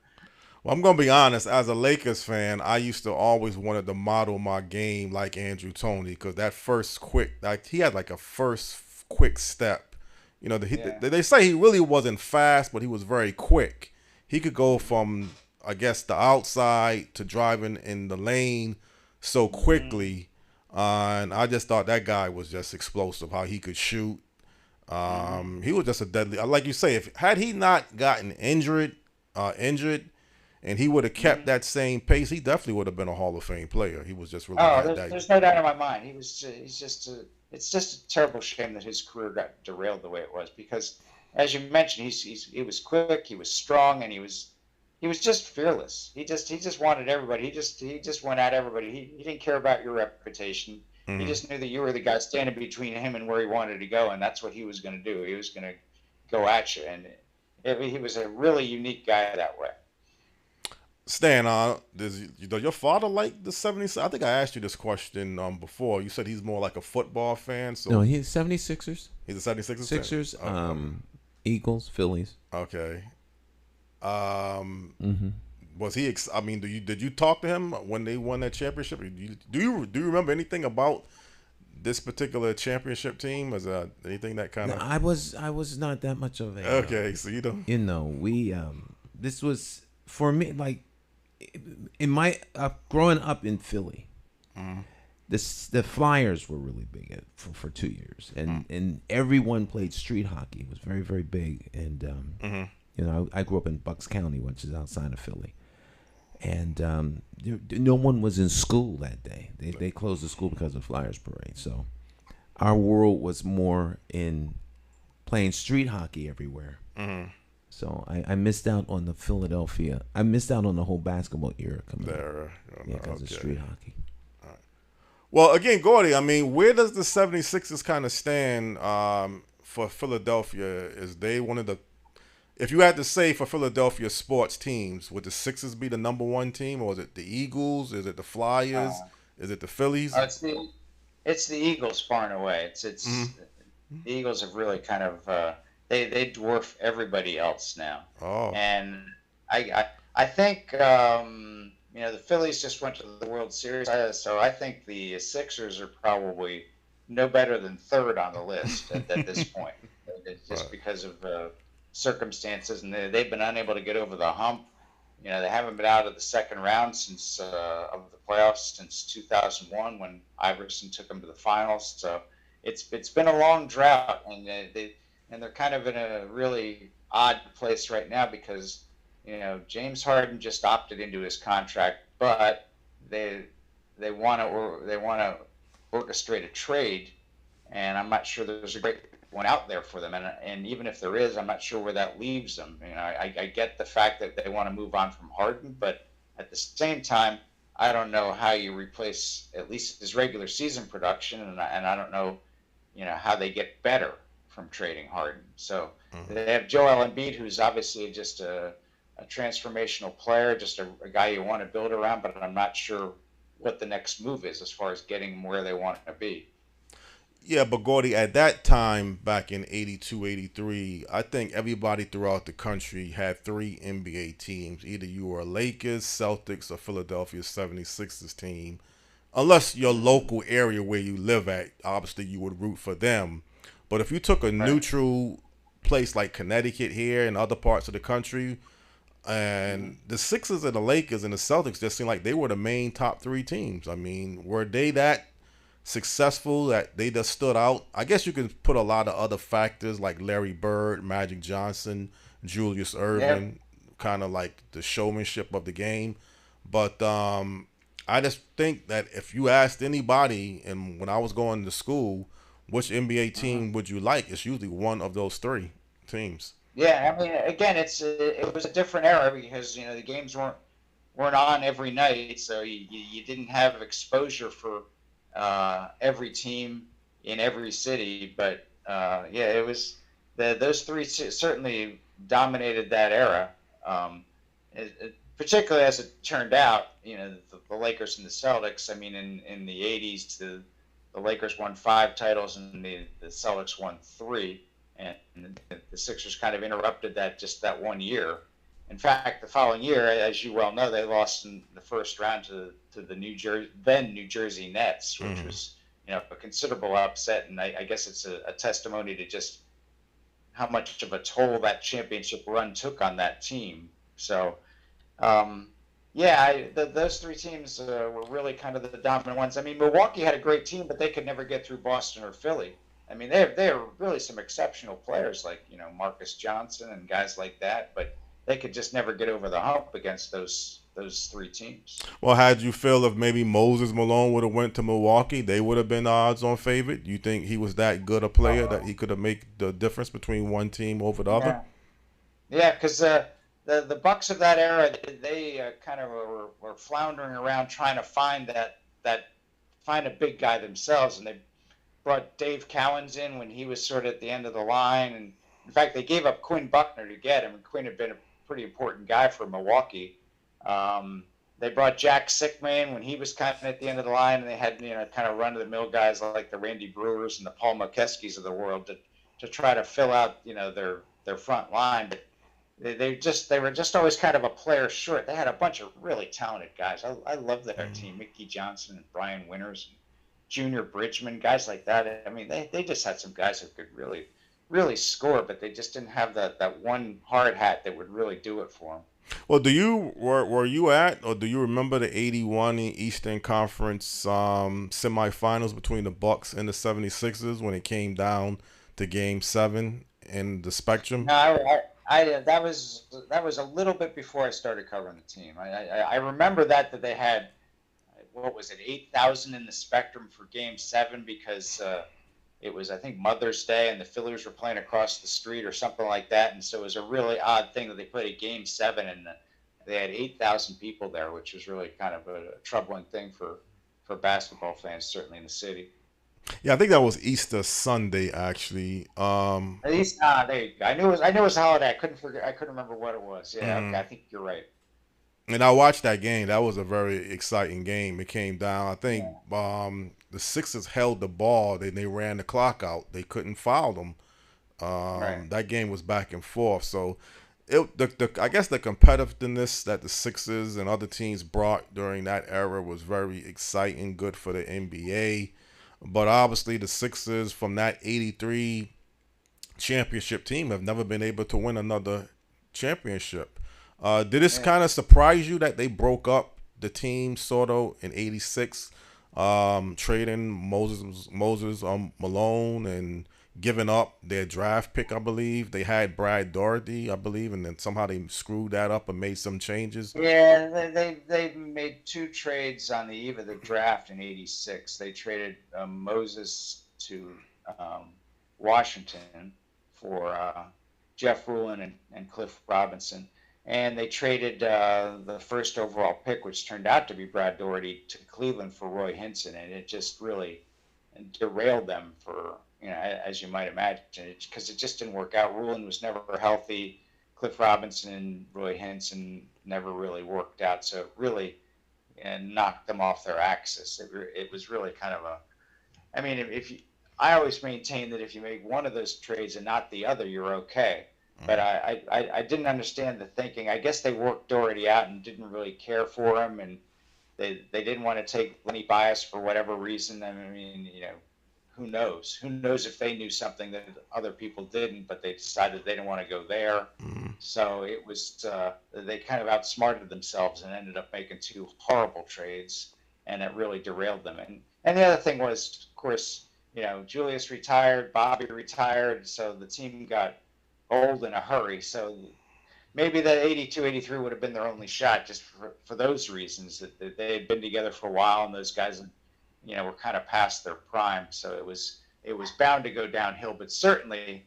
Well, I'm going to be honest. As a Lakers fan, I used to always wanted to model my game like Andrew Toney because that first quick, he had like a first quick step. They say he really wasn't fast, but he was very quick. He could go from, I guess, the outside to driving in the lane so quickly. And I just thought that guy was just explosive, how he could shoot. He was just a deadly, like you say, had he not gotten injured, and he would have kept that same pace, he definitely would have been a Hall of Fame player. He was just really there's no doubt in my mind. It's just a terrible shame that his career got derailed the way it was because, as you mentioned, he was quick, he was strong, and he was just fearless. He just wanted everybody. He just went at everybody. He didn't care about your reputation. Mm-hmm. He just knew that you were the guy standing between him and where he wanted to go, and that's what he was going to do. He was going to go at you, and he was a really unique guy that way. Stan, does your father like the 70s? I think I asked you this question before. You said he's more like a football fan. So no, he's 76ers. He's a 76ers Sixers, fan? Okay. Eagles, Phillies. Okay. Was he? Did you talk to him when they won that championship? Do you remember anything about this particular championship team? Was anything that kind of? No, I was not that much of a. Okay, so you don't. We this was for me like in my growing up in Philly. Mm-hmm. The Flyers were really big for 2 years, and everyone played street hockey. It was very, very big, and I grew up in Bucks County, which is outside of Philly, and no one was in school that day. They closed the school because of Flyers Parade. So our world was more in playing street hockey everywhere. Mm-hmm. So I missed out on the Philadelphia. I missed out on the whole basketball era coming There, because of street hockey. Well, again, Gordy, I mean, where does the 76ers kind of stand for Philadelphia? Is they one of the, if you had to say for Philadelphia sports teams, would the Sixers be the number one team, or is it the Eagles? Is it the Flyers? Is it the Phillies? It's the Eagles far and away. It's Mm-hmm. the Eagles have really kind of they dwarf everybody else now. Oh, And I think the Phillies just went to the World Series, so I think the Sixers are probably no better than third on the list at this point. It's just because of circumstances, and they've been unable to get over the hump. They haven't been out of the second round since of the playoffs since 2001 when Iverson took them to the finals. So it's been a long drought, and they're kind of in a really odd place right now because James Harden just opted into his contract, but they want to orchestrate a trade, and I'm not sure there's a great one out there for them. And even if there is, I'm not sure where that leaves them. I get the fact that they want to move on from Harden, but at the same time, I don't know how you replace at least his regular season production, and I don't know, how they get better from trading Harden. So they have Joel Embiid, who's obviously just a transformational player, just a guy you want to build around, but I'm not sure what the next move is as far as getting them where they want to be. yeah, but Gordy, at that time, back in 82, 83, I think everybody throughout the country had three NBA teams. Either you were a Lakers, Celtics, or Philadelphia 76ers team. Unless your local area where you live at, obviously you would root for them. But if you took a neutral place like Connecticut here and other parts of the country, and the Sixers and the Lakers and the Celtics just seemed like they were the main top three teams. I mean, were they that successful that they just stood out? I guess you can put a lot of other factors like Larry Bird, Magic Johnson, Julius Erving, kind of like the showmanship of the game. But I just think that if you asked anybody, and when I was going to school, which NBA team would you like, it's usually one of those three teams. Yeah, I mean, again, it was a different era because the games weren't on every night, so you didn't have exposure for every team in every city. But it was those three certainly dominated that era. Particularly as it turned out, the Lakers and the Celtics. I mean, in the '80s, the Lakers won 5 titles and the Celtics won 3. And the Sixers kind of interrupted that one year. In fact, the following year, as you well know, they lost in the first round to the New Jersey Nets, which was a considerable upset. And I guess it's a testimony to just how much of a toll that championship run took on that team. So, those three teams were really kind of the dominant ones. I mean, Milwaukee had a great team, but they could never get through Boston or Philly. I mean, they're really some exceptional players like, Marcus Johnson and guys like that, but they could just never get over the hump against those three teams. Well, how'd you feel if maybe Moses Malone would have went to Milwaukee? They would have been odds-on favorite. You think he was that good a player that he could have made the difference between one team over the other? Yeah, because the Bucks of that era, they kind of were floundering around trying to find find a big guy themselves, and they brought Dave Cowens in when he was sort of at the end of the line. And in fact, they gave up Quinn Buckner to get him. And Quinn had been a pretty important guy for Milwaukee. They brought Jack Sickman when he was kind of at the end of the line, and they had kind of run-of-the-mill guys like the Randy Brewers and the Paul Mokeskis of the world to try to fill out their front line. But they were just always kind of a player short. They had a bunch of really talented guys. I love their team, Mickey Johnson and Brian Winters and Junior Bridgman, guys like that. I mean, they just had some guys who could really, really score, but they just didn't have that one hard hat that would really do it for them. Well, were you at, or do you remember the 81 Eastern Conference semifinals between the Bucks and the 76ers when it came down to Game 7 in the Spectrum? No, that was a little bit before I started covering the team. I remember that they had, what was it, 8,000 in the Spectrum for Game 7 because it was, I think, Mother's Day and the Phillies were playing across the street or something like that, and so it was a really odd thing that they played a Game 7 and they had 8,000 people there, which was really kind of a troubling thing for basketball fans, certainly in the city. Yeah, I think that was Easter Sunday actually. At least, there you go. I knew it was a holiday. I couldn't remember what it was. Yeah, okay, I think you're right. And I watched that game. That was a very exciting game. It came down. I think the Sixers held the ball. They ran the clock out. They couldn't foul them. Right. That game was back and forth. So I guess the competitiveness that the Sixers and other teams brought during that era was very exciting, good for the NBA. But obviously the Sixers from that 83 championship team have never been able to win another championship. Did this kind of surprise you that they broke up the team sort of in '86, trading Moses Malone and giving up their draft pick? I believe they had Brad Daugherty, I believe, and then somehow they screwed that up and made some changes. Yeah, they made two trades on the eve of the draft in '86. They traded Moses to Washington for Jeff Rulin and Cliff Robinson. And they traded the first overall pick, which turned out to be Brad Daugherty, to Cleveland for Roy Hinson, and it just really derailed them for, as you might imagine, because it just didn't work out. Rulin was never healthy. Cliff Robinson and Roy Hinson never really worked out, so it really knocked them off their axis. It was really kind of I mean, I always maintain that if you make one of those trades and not the other, you're okay. But I didn't understand the thinking. I guess they worked Daugherty out and didn't really care for him, and they didn't want to take Lenny Bias for whatever reason. I mean, who knows? Who knows if they knew something that other people didn't, but they decided they didn't want to go there. So it was they kind of outsmarted themselves and ended up making two horrible trades, and it really derailed them. And the other thing was, of course, Julius retired, Bobby retired, so the team got old in a hurry. So maybe that 82-83 would have been their only shot, just for those reasons, that they had been together for a while and those guys were kind of past their prime, so it was bound to go downhill. But certainly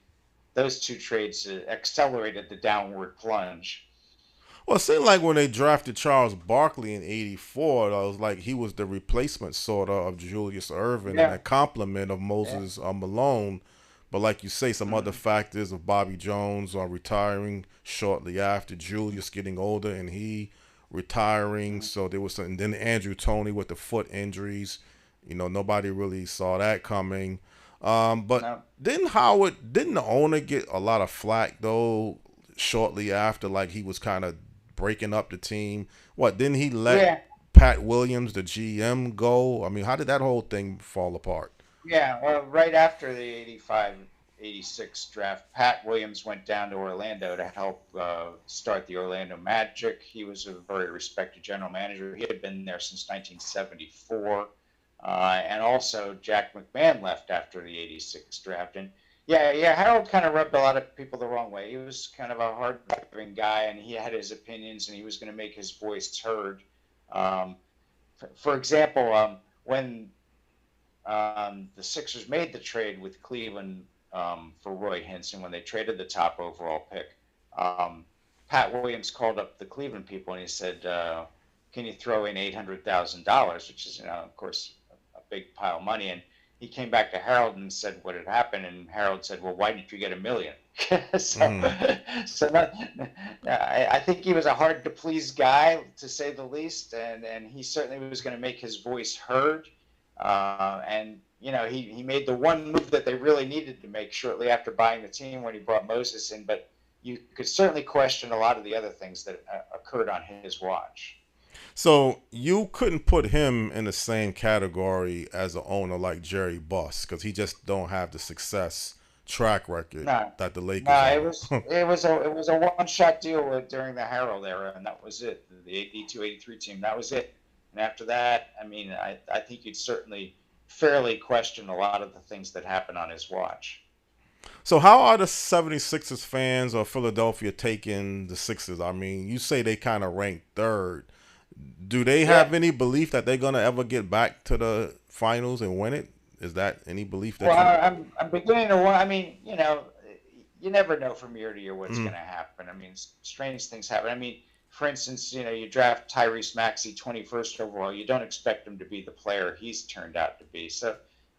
those two trades accelerated the downward plunge. Well, it seemed like when they drafted Charles Barkley in '84, it was like he was the replacement sort of Julius Erving and a complement of Moses Malone. But like you say, some other factors of Bobby Jones retiring shortly after, Julius getting older and he retiring. So there was some, and then Andrew Toney with the foot injuries. Nobody really saw that coming. But didn't the owner get a lot of flack though shortly after, like he was kind of breaking up the team? Didn't he let Pat Williams, the GM, go? I mean, how did that whole thing fall apart? Yeah, well, right after the '85-'86 draft, Pat Williams went down to Orlando to help start the Orlando Magic. He was a very respected general manager. He had been there since 1974. And also Jack McMahon left after the '86 draft. And Harold kind of rubbed a lot of people the wrong way. He was kind of a hard-driving guy, and he had his opinions, and he was going to make his voice heard. For example, when the Sixers made the trade with Cleveland for Roy Hinson, when they traded the top overall pick, Pat Williams called up the Cleveland people and he said, can you throw in $800,000, which is, of course, a big pile of money. And he came back to Harold and said what had happened, and Harold said, well, why didn't you get $1 million? I think he was a hard-to-please guy, to say the least, and he certainly was going to make his voice heard. And he made the one move that they really needed to make shortly after buying the team when he brought Moses in, but you could certainly question a lot of the other things that occurred on his watch. So you couldn't put him in the same category as an owner like Jerry Buss, because he just don't have the success track record that the Lakers have. it was a one-shot deal during the Harold era, and that was it. The '82-'83 team, that was it. And after that, I mean, I think you'd certainly fairly question a lot of the things that happened on his watch. So how are the 76ers fans or Philadelphia taking the Sixers? I mean, you say they kind of rank third. Do they have any belief that they're gonna ever get back to the finals and win it? Is that any belief that Well, you? I'm beginning to want. I mean, you never know from year to year what's Mm, going to happen. I mean, strange things happen. I mean, for instance, you draft Tyrese Maxey 21st overall. You don't expect him to be the player he's turned out to be. So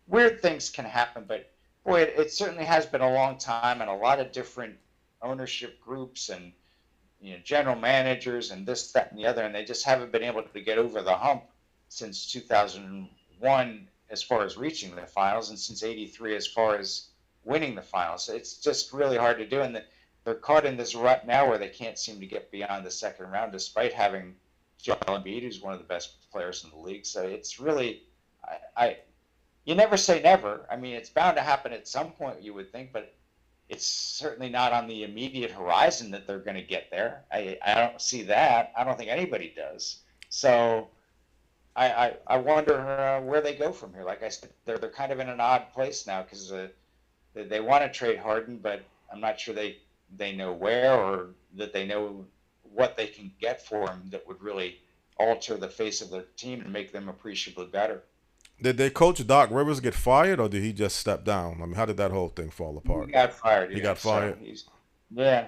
weird things can happen. But boy, it certainly has been a long time, and a lot of different ownership groups and general managers and this, that, and the other, and they just haven't been able to get over the hump since 2001 as far as reaching the finals, and since '83 as far as winning the finals. It's just really hard to do, and they're caught in this rut now where they can't seem to get beyond the second round, despite having Joel Embiid, who's one of the best players in the league. So it's really, I you never say never. I mean, it's bound to happen at some point, you would think, but it's certainly not on the immediate horizon that they're going to get there. I don't see that. I don't think anybody does. So I wonder where they go from here. Like I said, they're kind of in an odd place now because they want to trade Harden, but I'm not sure they know where or that they know what they can get for him that would really alter the face of the team and make them appreciably better. did their coach Doc Rivers get fired, or did he just step down? I mean, how did that whole thing fall apart? He got fired. He got fired.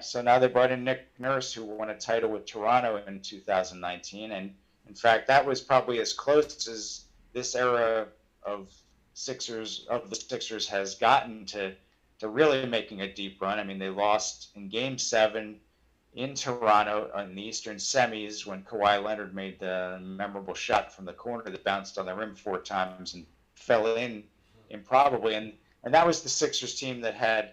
So now they brought in Nick Nurse, who won a title with Toronto in 2019, and in fact, that was probably as close as this era of the Sixers has gotten to really making a deep run. I mean, they lost in Game 7 in Toronto in the Eastern semis when Kawhi Leonard made the memorable shot from the corner that bounced on the rim 4 times and fell in improbably. And that was the Sixers team that had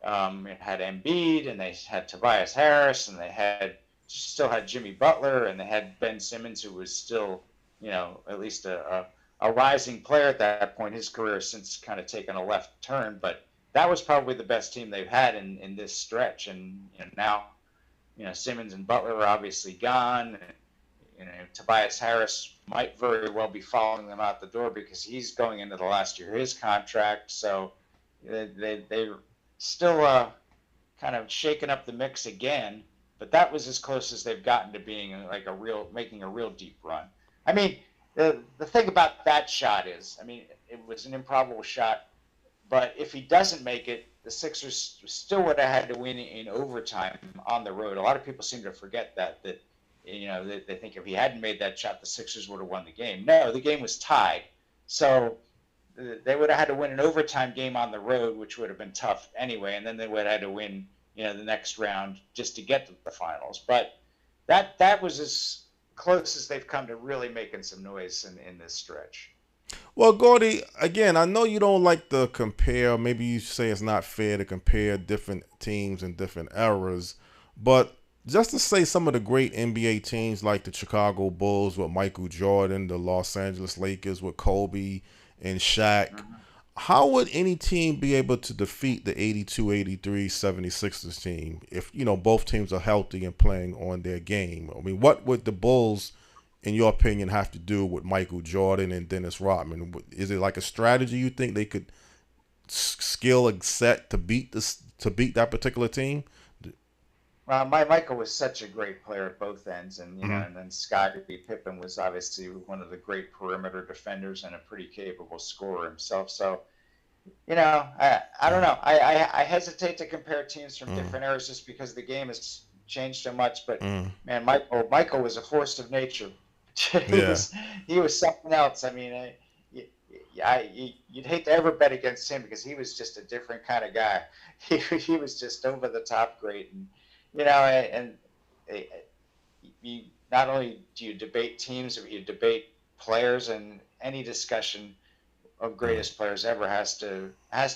it had Embiid, and they had Tobias Harris, and they still had Jimmy Butler, and they had Ben Simmons, who was still, at least a rising player at that point. His career has since kind of taken a left turn, but that was probably the best team they've had in this stretch. And now, Simmons and Butler are obviously gone. Tobias Harris might very well be following them out the door because he's going into the last year of his contract. So they're still kind of shaking up the mix again. But that was as close as they've gotten to being making a real deep run. I mean, the thing about that shot is, I mean, it was an improbable shot. But if he doesn't make it, the Sixers still would have had to win in overtime on the road. A lot of people seem to forget that they think if he hadn't made that shot, the Sixers would have won the game. No, the game was tied. So they would have had to win an overtime game on the road, which would have been tough anyway. And then they would have had to win, the next round just to get to the finals. But that was as close as they've come to really making some noise in this stretch. Well, Gordy, again, I know you don't like to compare. Maybe you say it's not fair to compare different teams in different eras. But just to say some of the great NBA teams like the Chicago Bulls with Michael Jordan, the Los Angeles Lakers with Kobe and Shaq, how would any team be able to defeat the 82-83 76ers team if, both teams are healthy and playing on their game? I mean, what would the Bulls, in your opinion, have to do with Michael Jordan and Dennis Rodman? Is it like a strategy you think they could skill a set to beat that particular team? Well, Michael was such a great player at both ends, and and then Scottie Pippen was obviously one of the great perimeter defenders and a pretty capable scorer himself. So, I don't know. I hesitate to compare teams from different eras just because the game has changed so much. But man, Michael was a force of nature. He was something else. I mean, you'd hate to ever bet against him because he was just a different kind of guy. He was just over the top great, and you not only do you debate teams, but you debate players, and any discussion of greatest players ever has to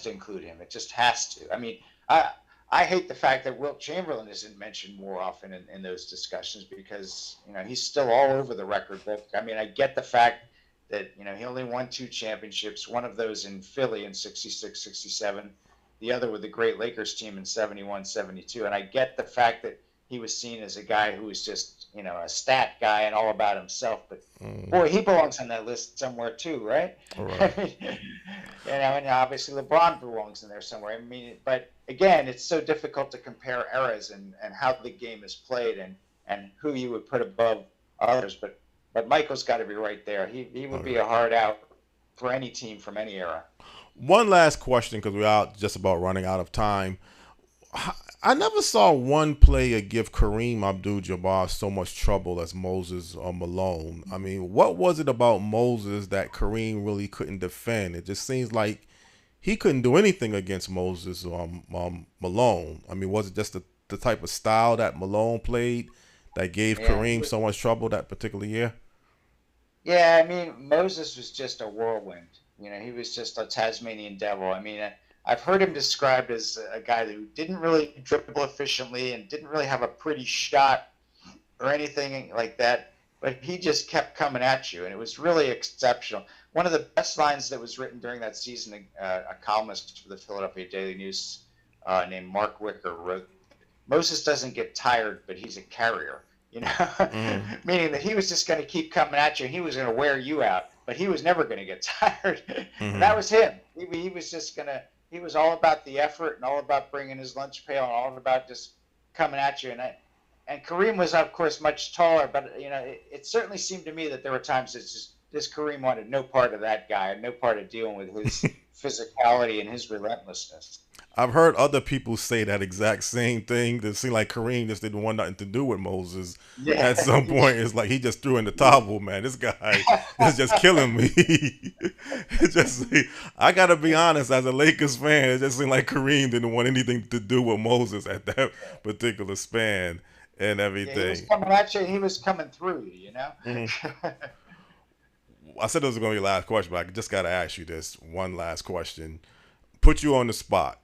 include him. It just has to. I mean, I hate the fact that Wilt Chamberlain isn't mentioned more often in those discussions because, he's still all over the record book. I mean, I get the fact that, he only won 2 championships, one of those in Philly in 66, 67, the other with the great Lakers team in 71, 72. And I get the fact that he was seen as a guy who was just, a stat guy and all about himself. But boy, he belongs on that list somewhere too, right? Right. I mean, and obviously LeBron belongs in there somewhere. I mean, but again, it's so difficult to compare eras and how the game is played and who you would put above others. But Michael's got to be right there. He would be a hard out for any team from any era. One last question, because we're out just about running out of time. I never saw one player give Kareem Abdul-Jabbar so much trouble as Moses or Malone. I mean, what was it about Moses that Kareem really couldn't defend? It just seems like he couldn't do anything against Moses or Malone. I mean, was it just the type of style that Malone played that gave Kareem so much trouble that particular year? Yeah, I mean, Moses was just a whirlwind. He was just a Tasmanian devil. I mean, I've heard him described as a guy who didn't really dribble efficiently and didn't really have a pretty shot or anything like that, but he just kept coming at you, and it was really exceptional. One of the best lines that was written during that season, a columnist for the Philadelphia Daily News named Mark Wicker wrote, "Moses doesn't get tired, but he's a carrier." Meaning that he was just going to keep coming at you, and he was going to wear you out, but he was never going to get tired. And that was him. He was just going to, he was all about the effort and all about bringing his lunch pail and all about just coming at you. And Kareem was, of course, much taller, but, it certainly seemed to me that there were times that this Kareem wanted no part of that guy and no part of dealing with his physicality and his relentlessness. I've heard other people say that exact same thing. It seemed like Kareem just didn't want nothing to do with Moses. Yeah. At some point, it's like he just threw in the towel, man. This guy is just killing me. I got to be honest, as a Lakers fan, it just seemed like Kareem didn't want anything to do with Moses at that particular span and everything. Yeah, he was coming at you, he was coming through you, Mm-hmm. I said this was going to be the last question, but I just got to ask you this one last question. Put you on the spot.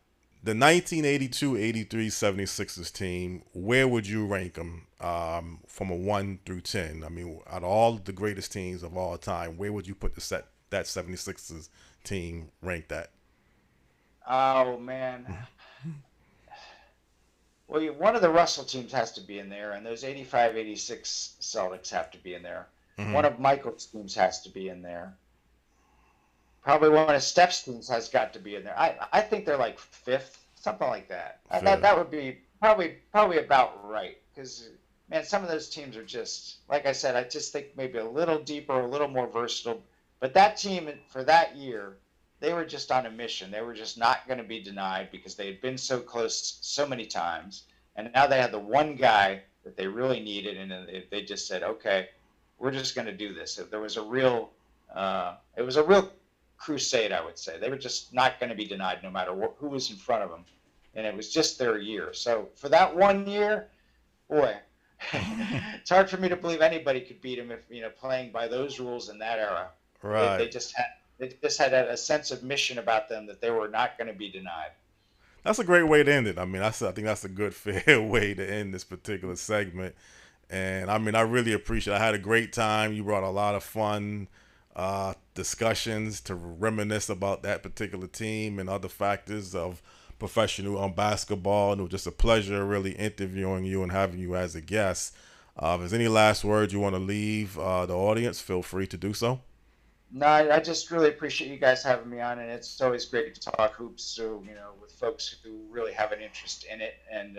The 1982-83 76ers team, where would you rank them from a 1 through 10? I mean, out of all the greatest teams of all time, where would you put that 76ers team ranked at? Oh, man. Well, one of the Russell teams has to be in there, and those 85-86 Celtics have to be in there. Mm-hmm. One of Michael's teams has to be in there. Probably one of Steph's teams has got to be in there. I think they're like fifth, something like that. That would be probably about right. Because, man, some of those teams are just, like I said, I just think maybe a little deeper, a little more versatile. But that team for that year, they were just on a mission. They were just not going to be denied because they had been so close so many times. And now they had the one guy that they really needed, and they just said, okay, we're just going to do this. There was a real crusade, I would say. They were just not going to be denied no matter who was in front of them. And it was just their year. So for that 1 year, boy, it's hard for me to believe anybody could beat them if, playing by those rules in that era. Right. They just had a sense of mission about them that they were not going to be denied. That's a great way to end it. I mean, I think that's a good, fair way to end this particular segment. And, I mean, I really appreciate it. I had a great time. You brought a lot of fun discussions to reminisce about that particular team and other factors of professional basketball. And it was just a pleasure really interviewing you and having you as a guest. If there's any last words you want to leave the audience, feel free to do so. No, I just really appreciate you guys having me on, and it's always great to talk hoops, so, with folks who really have an interest in it. And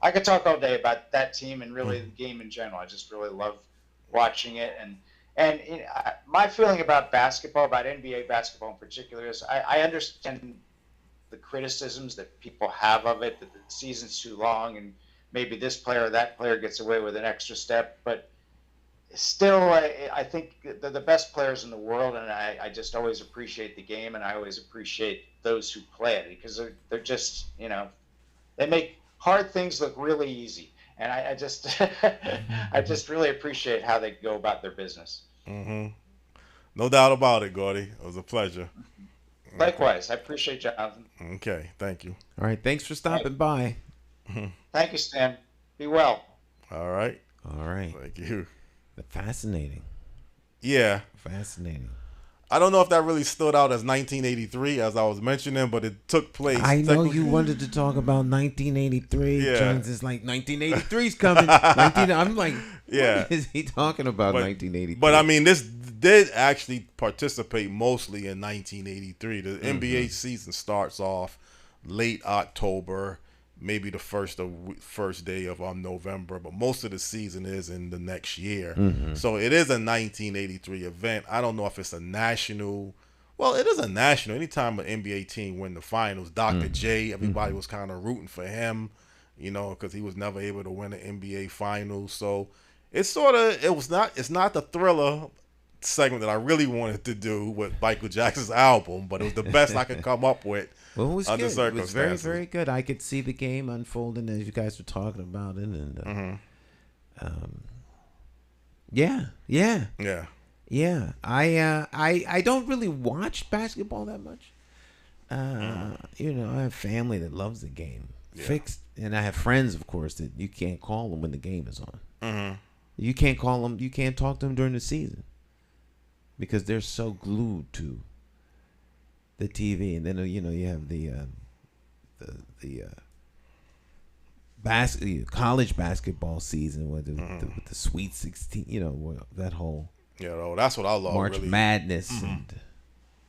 I could talk all day about that team and really the game in general. I just really love watching it. And my feeling about basketball, about NBA basketball in particular, is I understand the criticisms that people have of it, that the season's too long and maybe this player or that player gets away with an extra step. But still, I think they're the best players in the world, and I just always appreciate the game, and I always appreciate those who play it because they're just, they make hard things look really easy. And I just I just really appreciate how they go about their business. Mm-hmm. No doubt about it, Gordy. It was a pleasure. Likewise. I appreciate you, Jonathan. Okay. Thank you. All right. Thanks for stopping by. Thank you, Stan. Be well. All right. All right. Thank you. Fascinating. Yeah. Fascinating. I don't know if that really stood out as 1983, as I was mentioning, but it took place. I know you wanted to talk about 1983. Yeah. Jones is like 1983's coming. I'm like, Yeah. what is he talking about? 1983. But I mean, this did actually participate mostly in 1983. The NBA season starts off late October, maybe the first day of November, but most of the season is in the next year. So it is a 1983 event. I don't know if it's a national. Well, it is a national. Anytime an NBA team win the finals, Dr. J, everybody was kind of rooting for him, you know, because he was never able to win an NBA finals. So it's not the Thriller segment that I really wanted to do with Michael Jackson's album, but it was the best I could come up with. Well, it was under good. It was very, circumstances. very good. I could see the game unfolding as you guys were talking about it, and yeah. I don't really watch basketball that much. You know, I have family that loves the game. Fixed, and I have friends, of course, that you can't call them when the game is on. You can't call them. You can't talk to them during the season because they're so glued to the TV. And then you know you have the college basketball season with the Sweet 16. You know that whole that's what I love. March really. Madness, and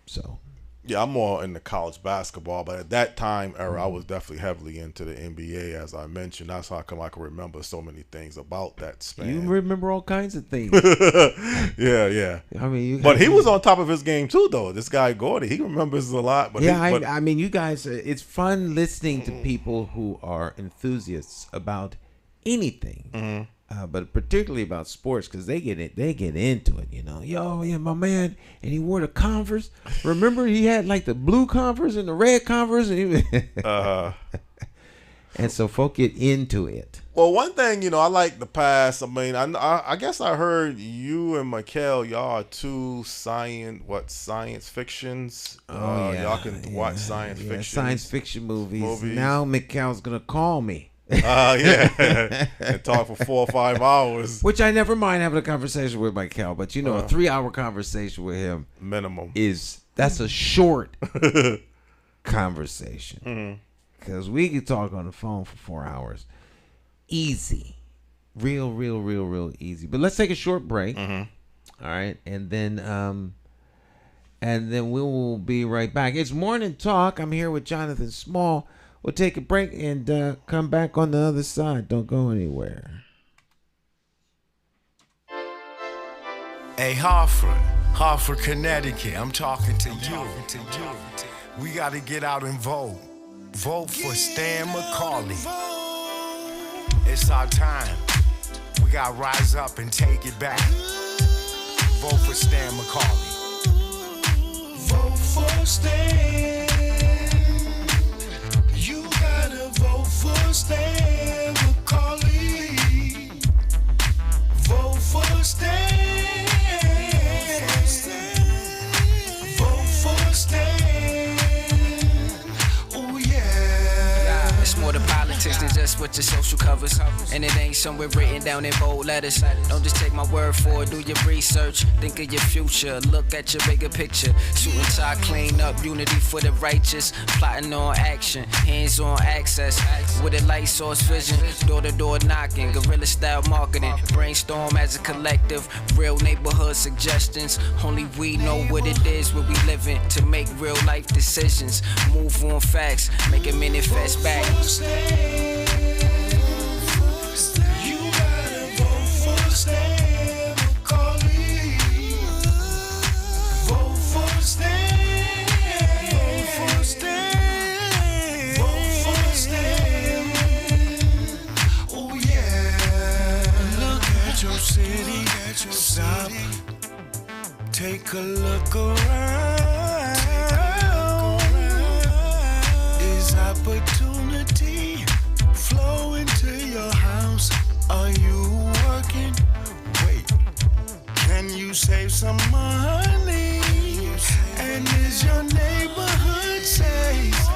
so. Yeah, I'm more into college basketball, but at that time era, I was definitely heavily into the NBA, as I mentioned. That's how come I can remember so many things about that span. You remember all kinds of things. Yeah. I mean, but he was on top of his game too, though. This guy Gordy, he remembers a lot. But I mean, you guys, it's fun listening to people who are enthusiasts about anything. But particularly about sports, because they get into it, you know. Yo, yeah, my man, and he wore the Converse. Remember, he had like the blue Converse and the red Converse, and and so folk get into it. Well, one thing, you know, I like the past. I mean, I guess I heard you and McCauley, y'all are two science fictions. Y'all can watch science fiction. Science fiction movies. Now McCall's gonna call me. And talk for 4 or 5 hours. Which I never mind having a conversation with McCall, but you know, a 3-hour conversation with him minimum that's a short conversation. Because we can talk on the phone for 4 hours. Easy. Real easy. But let's take a short break. All right. And then we will be right back. It's Morning Talk. I'm here with Jonathan Small. We'll take a break and come back on the other side. Don't go anywhere. Hey, Hartford, Connecticut, I'm talking to you. We got to get out and vote. Vote for Stan McCauley. It's our time. We got to rise up and take it back. Vote for Stan McCauley. Vote for Stan. You gotta vote for Stan McCauley. Vote for Stan. Vote for Stan. Oh yeah. It's more than politics than just what your social covers. And it ain't somewhere written down in bold letters. Don't just take my word for it, do your research. Think of your future, look at your bigger picture. Suit and tie, clean up, unity for the righteous. Plotting on action, hands on access. With a light source vision, door to door knocking. Guerrilla style marketing, brainstorm as a collective. Real neighborhood suggestions. Only we know what it is where we living. To make real life decisions. Move on facts, make it manifest back. You gotta vote for Stan McCauley. Vote for Stan. Vote for Stan. Vote for Stan. Oh yeah. Look at your city. Stop. Take a look around. Is opportunity flow into your house? Are you working? Wait, can you save some money? And is your neighborhood safe?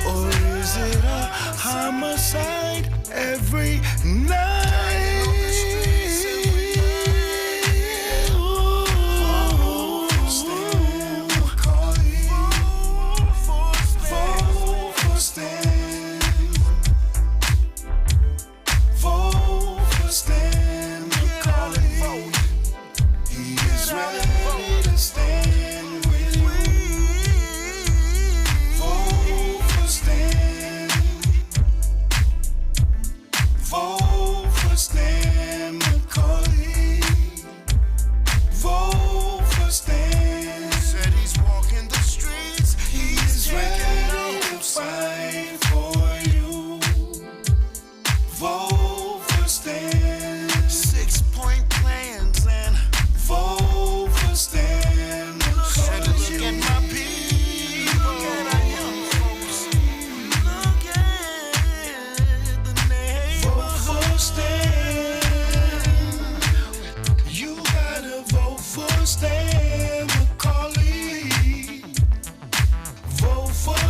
Or is it a homicide every night? Ooh.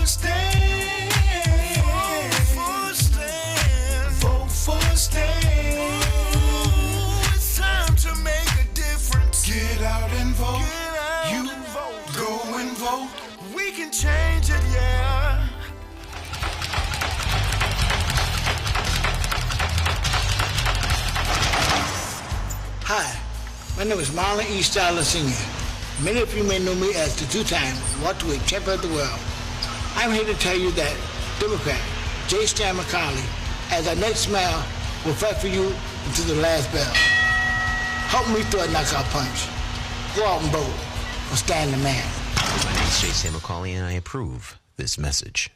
for Stan. Vote for Stan. It's time to make a difference. Get out and vote. You go and vote. We can change it, yeah. Hi, my name is Marlon E. Styler Sr. Many of you may know me as the two-time welterweight champion of the world. I'm here to tell you that Democrat J. Stan McCauley, as our next mayor, will fight for you until the last bell. Help me throw a knockout punch. Go out and vote for Stan the man. My name is J. Stan McCauley, and I approve this message.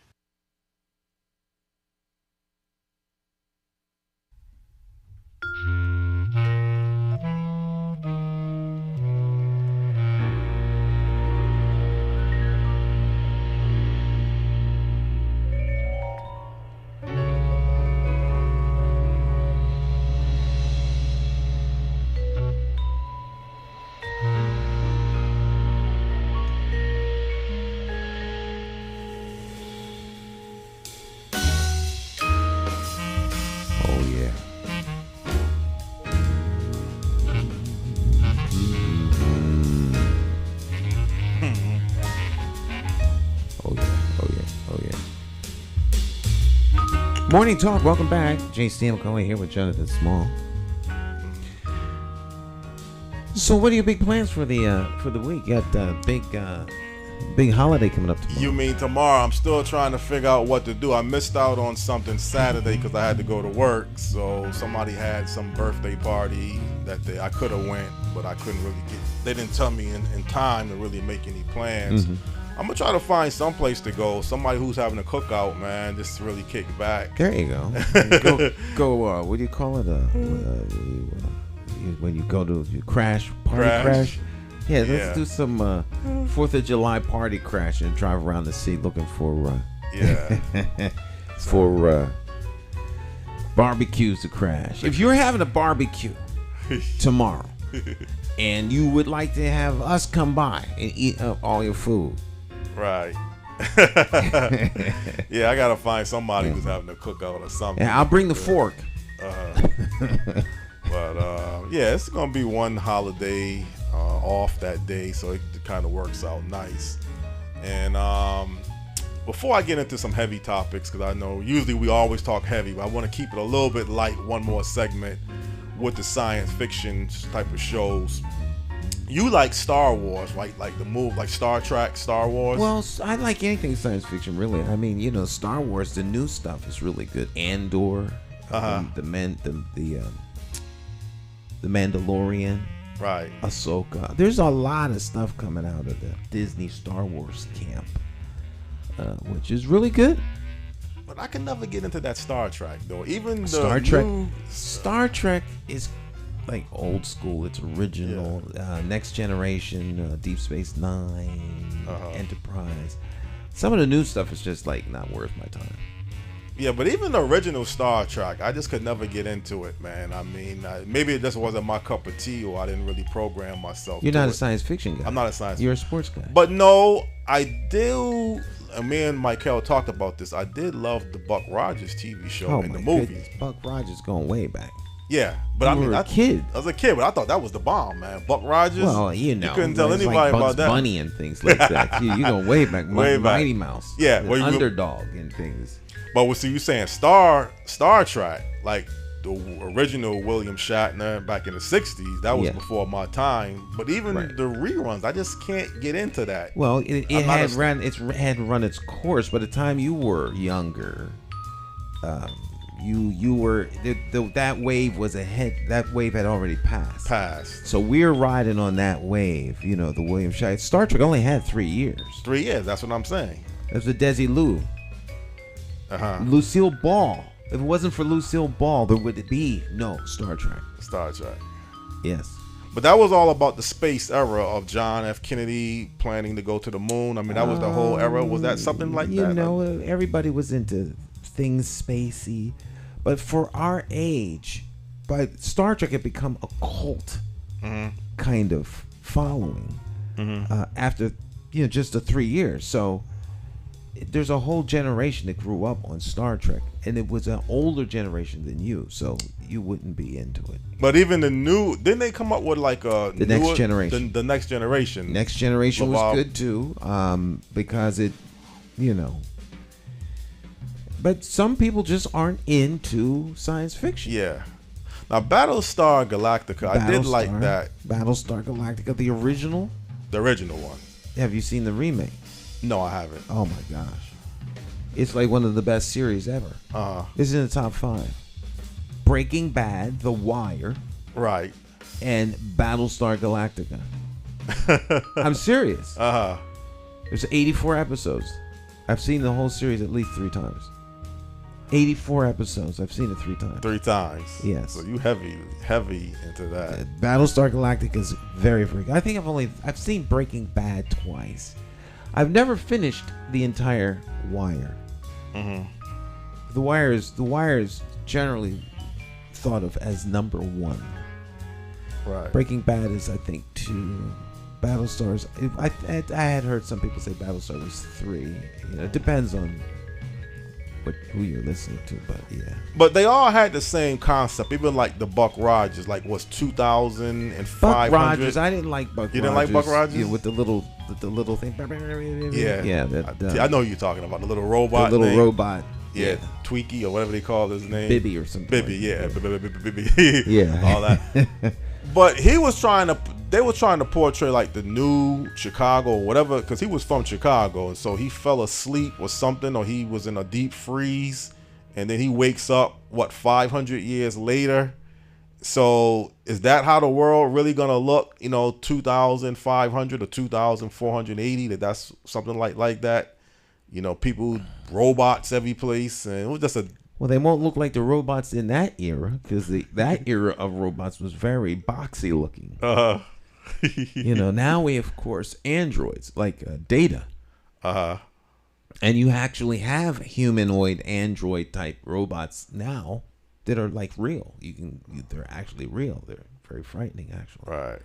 Morning Talk, welcome back. J. Stan McCauley here with Jonathan Small. So, what are your big plans for the week? You got big holiday coming up tomorrow. You mean tomorrow? I'm still trying to figure out what to do. I missed out on something Saturday because I had to go to work. So somebody had some birthday party that day. I could have went, but I couldn't really get. They didn't tell me in time to really make any plans. Mm-hmm. I'm gonna try to find some place to go. Somebody who's having a cookout, man, just to really kick back. There you go. go. What do you call it? When you go to your crash. Yeah, let's do some 4th of July party crash and drive around the city looking for for barbecues to crash. If you're having a barbecue tomorrow and you would like to have us come by and eat up all your food. Right. Yeah, I gotta find somebody who's having a cookout or something. Yeah, I'll bring the fork. But yeah, it's gonna be one holiday off that day, so it kind of works out nice. And before I get into some heavy topics, because I know usually we always talk heavy, but I want to keep it a little bit light. One more segment with the science fiction type of shows. You like Star Wars, right? Like the move, like Star Trek, Star Wars. Well, I like anything science fiction, really. I mean, Star Wars, the new stuff is really good. Andor, the Mandalorian, right? Ahsoka. There's a lot of stuff coming out of the Disney Star Wars camp, which is really good. But I can never get into that Star Trek though. Even the Star Trek is like old school. It's original. Next Generation, Deep Space Nine, Enterprise. Some of the new stuff is just like not worth my time. Yeah, but even the original Star Trek, I just could never get into it, man. I mean, maybe it just wasn't my cup of tea, or I didn't really program myself. You're not a science fiction guy. I'm not a science. You're a sports guy. But no, I do. Me and Michael talked about this. I did love the Buck Rogers TV show and the movies. Goodness. Buck Rogers going way back. Yeah, but I was a kid, but I thought that was the bomb, man. Buck Rogers. Well, you couldn't tell anybody like about Bugs that. Bunny and things like that. You go way back. Mighty Mouse. Yeah, the Underdog and things. But see, you saying Star Trek, like the original William Shatner back in the '60s. That was before my time. But even the reruns, I just can't get into that. Well, it had run its course. By the time you were younger, you were that wave was ahead. That wave had already passed. So we're riding on that wave. The William Shatner. Star Trek only had 3 years. 3 years. That's what I'm saying. It was the Desilu. Lucille Ball. If it wasn't for Lucille Ball, there would be no Star Trek. Yes. But that was all about the space era of John F. Kennedy planning to go to the moon. I mean, that was the whole era. Was that something like that? Everybody was into things spacey. But for our age, Star Trek had become a cult kind of following after just the 3 years. So there's a whole generation that grew up on Star Trek, and it was an older generation than you, so you wouldn't be into it. But even the new, didn't they come up with like a The newer, next generation? The next generation. Next generation was good too, because it, you know. But some people just aren't into science fiction. Yeah. Now, Battlestar Galactica, I did like that. Battlestar Galactica, the original? The original one. Have you seen the remake? No, I haven't. Oh my gosh. It's like one of the best series ever. It's in the top 5. Breaking Bad, The Wire. Right. And Battlestar Galactica. I'm serious. There's 84 episodes. I've seen the whole series at least 3 times. 84 episodes. I've seen it 3 times. 3 times. Yes. So you heavy into that. Battlestar Galactica is very, very good. I think I've seen Breaking Bad twice. I've never finished the entire Wire. The Wire is generally thought of as number 1. Right. Breaking Bad is, I think, 2. Battlestar's. I had heard some people say Battlestar was 3. You know, it depends on who you're listening to, but yeah. But they all had the same concept. Even like the Buck Rogers, like was 2,500. Buck Rogers, I didn't like Buck Rogers. You didn't like Buck Rogers? Yeah, with the little thing. Yeah, yeah. I know who you're talking about, the little robot. The little robot. Yeah, Tweaky or whatever they call his name. Bibby or something. Bibby, like Bibby. Yeah, all that. But they were trying to portray like the new Chicago or whatever, because he was from Chicago, and so he fell asleep or something, or he was in a deep freeze, and then he wakes up 500 years later. So is that how the world really gonna look? 2,500 or 2,480? That's something like that. People, robots every place, and it was just a. Well, they won't look like the robots in that era, because that era of robots was very boxy looking. Now we have, of course, androids like Data. And you actually have humanoid android type robots now that are like real. They're actually real. They're very frightening, actually. Right.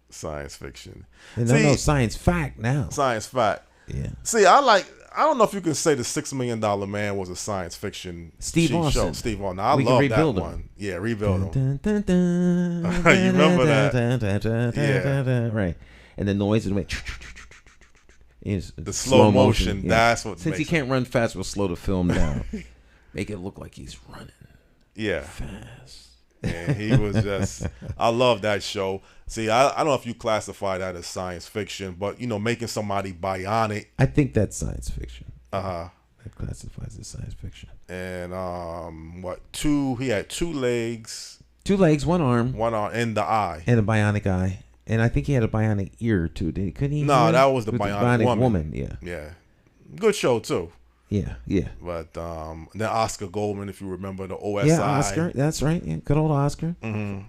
Science fiction. No, science fact now. Science fact. Yeah. See, I don't know if you can say the $6 Million Man was a science fiction Steve Austin. show. Steve Austin. I love that one. Yeah, rebuild him. You remember that? Yeah. Right. And the noise is the slow motion. Yeah. That's what. Since he can't run fast, we'll slow the film down. Make it look like he's running. Yeah. Fast. And he was just. I love that show. See, I don't know if you classify that as science fiction, but making somebody bionic. I think that's science fiction. That classifies as science fiction. And he had 2 legs. 2 legs, 1 arm. 1 arm, and the eye. And a bionic eye. And I think he had a bionic ear too. Couldn't he? No, that was the bionic woman. Yeah. Yeah. Good show too. Yeah, yeah. But then Oscar Goldman, if you remember the OSI. Yeah, Oscar. That's right. Yeah, good old Oscar. Mm-hmm.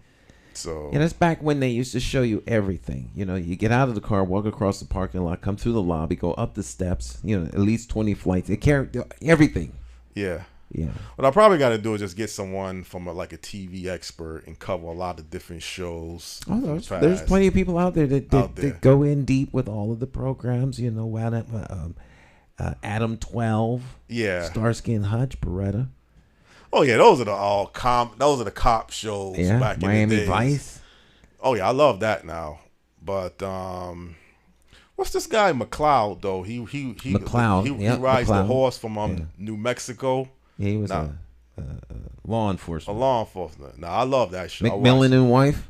So yeah, that's back when they used to show you everything. You get out of the car, walk across the parking lot, come through the lobby, go up the steps. At least 20 flights. They carry everything. Yeah. Yeah. What I probably got to do is just get someone from a TV expert and cover a lot of different shows. Oh, there's plenty of people out there that go in deep with all of the programs. Adam 12. Yeah. Starsky and Hutch, Beretta. Oh yeah, those are the cop shows back Miami in the days. Vice. Oh yeah, I love that now. But what's this guy McCloud though? He rides the horse from New Mexico. Yeah, he was a law enforcement. A law enforcement. Now I love that show. McMillan and Wife.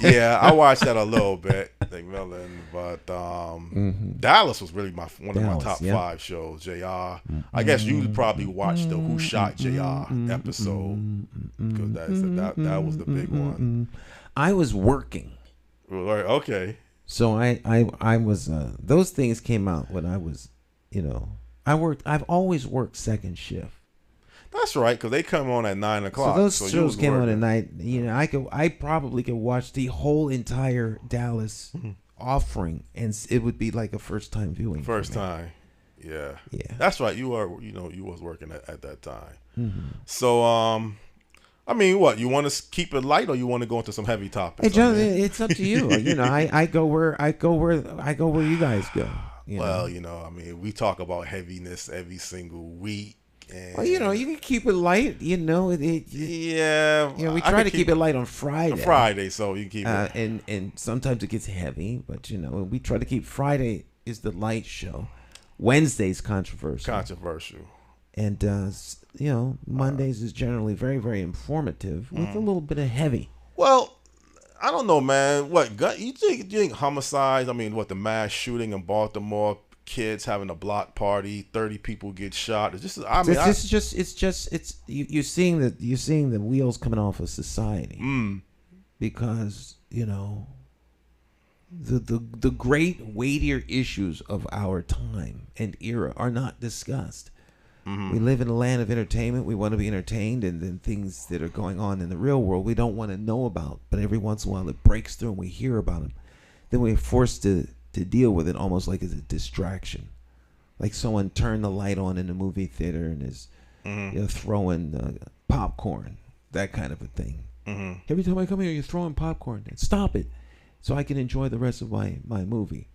Yeah, I watched that a little bit. McMillan, but Dallas was really one of my top 5 shows. JR. I guess you probably watched the Who Shot JR episode, because that was the big one. I was working. Right. Okay. So I was those things came out when I was I've always worked second shift. That's right, because they come on at 9 o'clock. So those shows came on at night. I probably could watch the whole entire Dallas offering, and it would be like a first time viewing. First time, yeah. Yeah. That's right. You was working at that time. Mm-hmm. So I mean, what you want to keep it light, or you want to go into some heavy topics? Hey, John, it's up to you. I go where you guys go. I mean, we talk about heaviness every single week. And well, you can keep it light. We try to keep it light on Friday. So you keep it. And sometimes it gets heavy, but we try to keep Friday is the light show. Wednesday's controversial. And Mondays is generally very, very informative with a little bit of heavy. Well, I don't know, man. What you think homicides? I mean, the mass shooting in Baltimore, kids having a block party, 30 people get shot. It's just you're seeing the wheels coming off of society because the great weightier issues of our time and era are not discussed. We live in a land of entertainment. We want to be entertained, and then things that are going on in the real world we don't want to know about. But every once in a while it breaks through and we hear about them. Then we're forced to deal with it almost like it's a distraction. Like someone turned the light on in the movie theater and is throwing popcorn, that kind of a thing. Every time I come here, you're throwing popcorn. Stop it so I can enjoy the rest of my movie.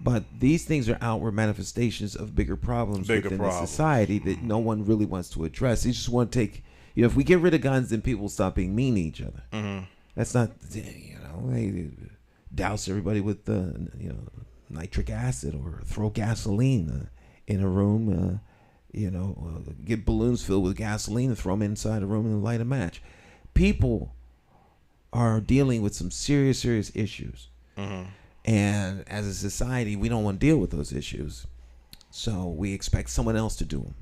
But these things are outward manifestations of bigger problems within the society that no one really wants to address. They just want to take, if we get rid of guns, then people stop being mean to each other. That's not, they douse everybody with, nitric acid or throw gasoline in a room, get balloons filled with gasoline and throw them inside a room and light a match. People are dealing with some serious, serious issues. And as a society, we don't want to deal with those issues. So we expect someone else to do them.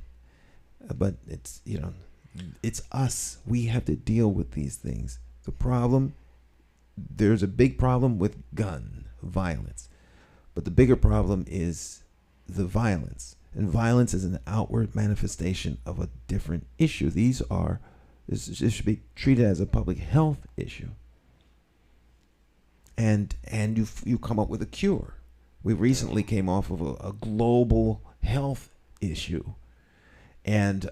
But it's us. We have to deal with these things. There's a big problem with gun violence. But the bigger problem is the violence. And violence is an outward manifestation of a different issue. This should be treated as a public health issue. And you come up with a cure. We recently came off of a global health issue, and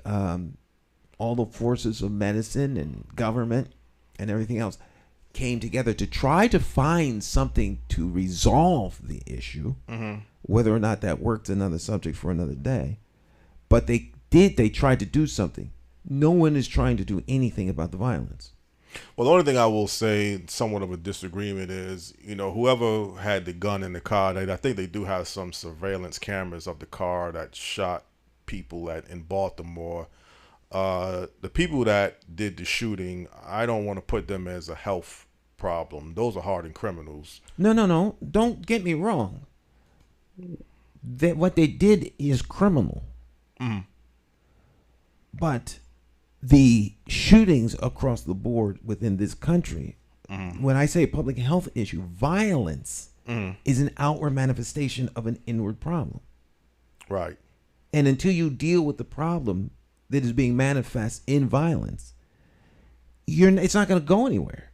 all the forces of medicine and government and everything else came together to try to find something to resolve the issue. Whether or not that worked, another subject for another day. But they tried to do something. No one is trying to do anything about the violence. Well, the only thing I will say, somewhat of a disagreement, is whoever had the gun in the car, I think they do have some surveillance cameras of the car that shot people in Baltimore. The people that did the shooting, I don't want to put them as a health problem. Those are hardened criminals. No. Don't get me wrong. What they did is criminal. But the shootings across the board within this country, when I say public health issue, violence is an outward manifestation of an inward problem. Right. And until you deal with the problem that is being manifest in violence, it's not going to go anywhere.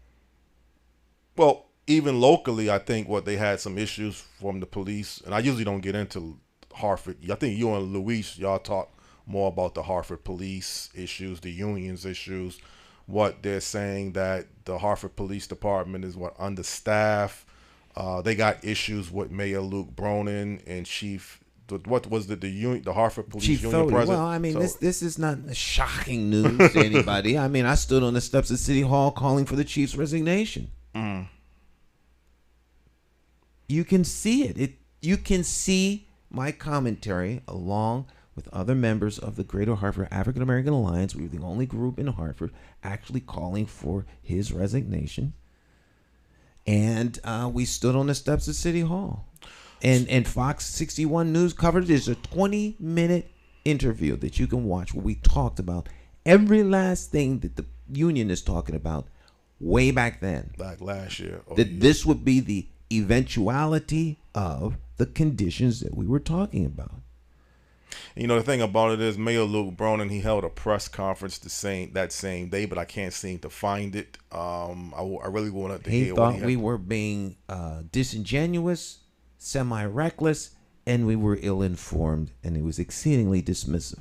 Well, even locally, I think they had some issues from the police, and I usually don't get into Hartford. I think you and Luis, y'all talk more about the Hartford police issues, the unions issues, what they're saying that the Hartford Police Department is understaffed. They got issues with Mayor Luke Bronin and Chief. What was the Hartford Police Chief Union Thody. president? Well, I mean, this is not shocking news to anybody. I mean, I stood on the steps of City Hall calling for the chief's resignation. You can see it. You can see my commentary along with other members of the Greater Hartford African American Alliance. We were the only group in Hartford actually calling for his resignation. And we stood on the steps of City Hall. And Fox 61 News covered it. There's a 20-minute interview that you can watch where we talked about every last thing that the union is talking about way back then. Like last year. This would be the eventuality of the conditions that we were talking about. The thing about it is Mayor Luke Bronin, he held a press conference that same day, but I can't seem to find it. I really wanted to hear. He thought we were being disingenuous, semi-reckless, and we were ill-informed, and he was exceedingly dismissive.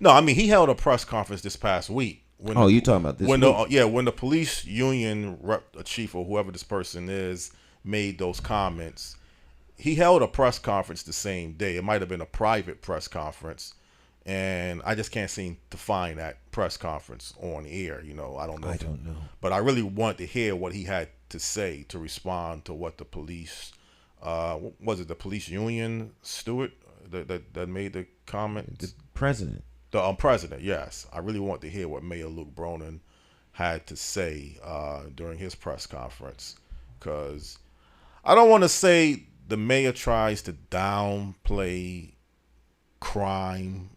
No, I mean, he held a press conference this past week You talking about this? When when the police union chief or whoever this person is made those comments, he held a press conference the same day. It might have been a private press conference, and I just can't seem to find that press conference on air. I don't know. But I really wanted to hear what he had to say to respond to what the police. Was it the police union steward that made the comment? The president. The president, yes. I really want to hear what Mayor Luke Bronin had to say during his press conference, because I don't want to say the mayor tries to downplay crime.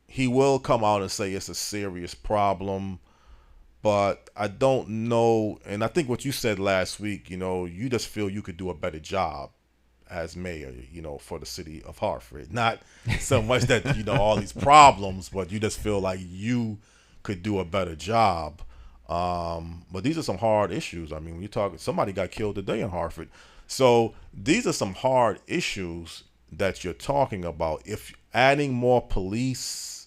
He will come out and say it's a serious problem, but I don't know. And I think what you said last week, you just feel you could do a better job as mayor, for the city of Hartford. Not so much that, all these problems, but you just feel like you could do a better job. But these are some hard issues. I mean, when you talk, somebody got killed today in Hartford. So these are some hard issues that you're talking about. If adding more police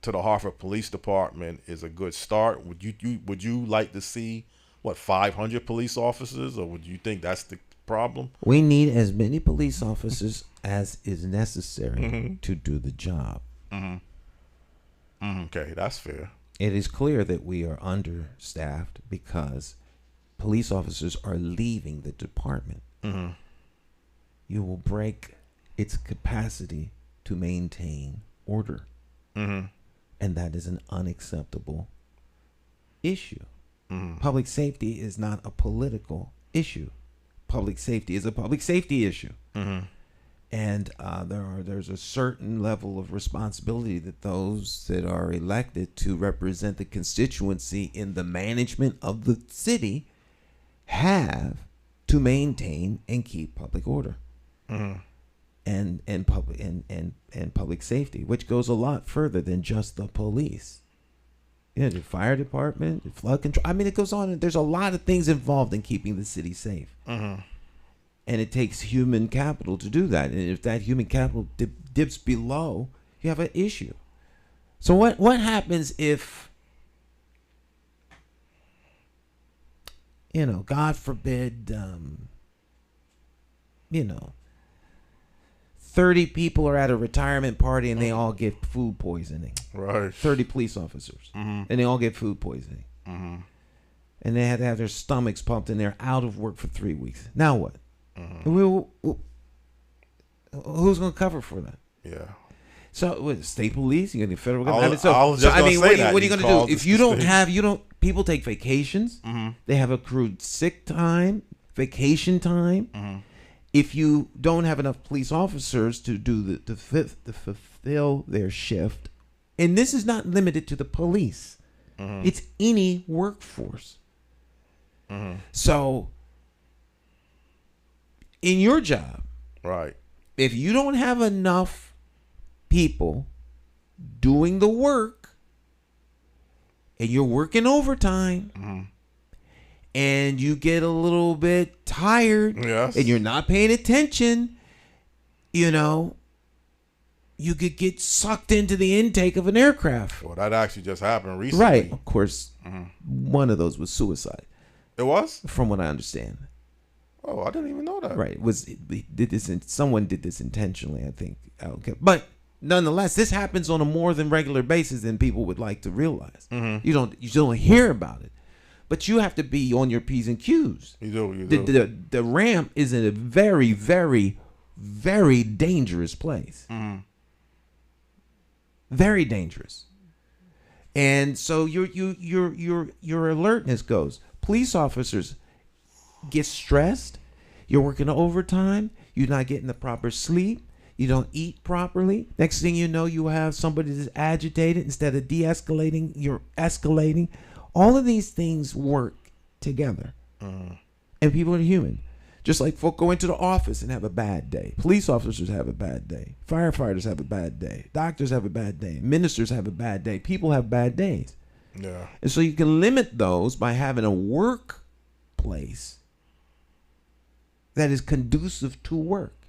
to the Hartford Police Department is a good start, would you like to see 500 police officers, or would you think that's the problem? We need as many police officers as is necessary to do the job. Okay, that's fair. It is clear that we are understaffed because police officers are leaving the department. You will break its capacity to maintain order. And that is an unacceptable issue. Public safety is not a political issue. Public safety is a public safety issue. And there's a certain level of responsibility that those that are elected to represent the constituency in the management of the city have to maintain and keep public order and public safety, which goes a lot further than just the police. The fire department, the flood control. I mean, it goes on. There's a lot of things involved in keeping the city safe. And it takes human capital to do that. And if that human capital dips below, you have an issue. So what happens if, God forbid, 30 people are at a retirement party and they all get food poisoning. Right. 30 police officers. And they all get food poisoning. And they had to have their stomachs pumped and they're out of work for 3 weeks. Now what? Who's going to cover for that? Yeah. So, state police, you got the federal What government. What are you going to do? If you don't have, people take vacations. They have accrued sick time, vacation time. If you don't have enough police officers to do to fulfill their shift, and this is not limited to the police, it's any workforce. So, in your job, right, if you don't have enough people doing the work, and you're working overtime, and you get a little bit tired, and you're not paying attention, you could get sucked into the intake of an aircraft. Well, that actually just happened recently. Right. Of course, one of those was suicide. It was? From what I understand. Oh, I didn't even know that. Right. Someone did this intentionally, I think. Okay. But nonetheless, this happens on a more than regular basis than people would like to realize. You don't hear about it. But you have to be on your P's and Q's. You do. The ramp is in a very, very, very dangerous place. Very dangerous. And so your alertness goes. Police officers get stressed. You're working overtime. You're not getting the proper sleep. You don't eat properly. Next thing you know, you have somebody that's agitated. Instead of de-escalating, you're escalating. All of these things work together. And people are human. Just like folk go into the office and have a bad day. Police officers have a bad day. Firefighters have a bad day. Doctors have a bad day. Ministers have a bad day. People have bad days. Yeah. And so you can limit those by having a workplace that is conducive to work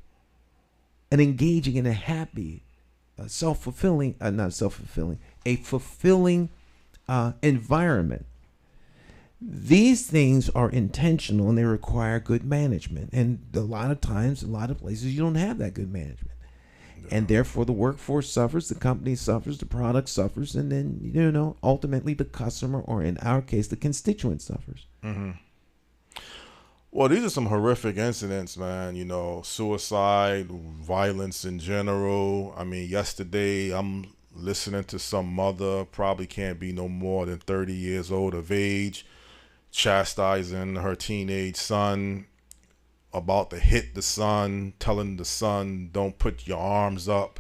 and engaging in a happy, a fulfilling environment. These things are intentional and they require good management. And a lot of times, a lot of places, you don't have that good management. And therefore, the workforce suffers, the company suffers, the product suffers, and then, ultimately the customer, or in our case, the constituent suffers. Mm-hmm. Well, these are some horrific incidents, man. Suicide, violence in general. I mean, yesterday I'm listening to some mother, probably can't be no more than 30 years old of age, chastising her teenage son, about to hit the son, telling the son, don't put your arms up.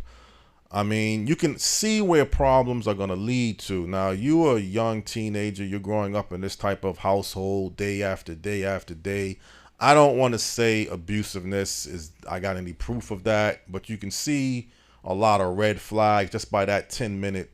I mean, you can see where problems are going to lead to. Now, you're a young teenager. You're growing up in this type of household day after day after day. I don't want to say abusiveness I got any proof of that, but you can see a lot of red flags just by that 10-minute.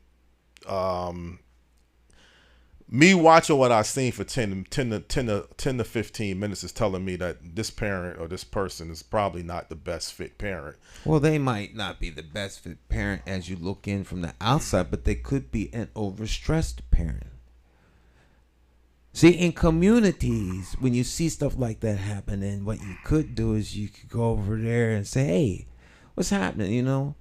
Me watching what I've seen for 10 to 15 minutes is telling me that this parent or this person is probably not the best fit parent. Well, they might not be the best fit parent as you look in from the outside, but they could be an overstressed parent. See, in communities, when you see stuff like that happen, and what you could do is you could go over there and say, hey, what's happening,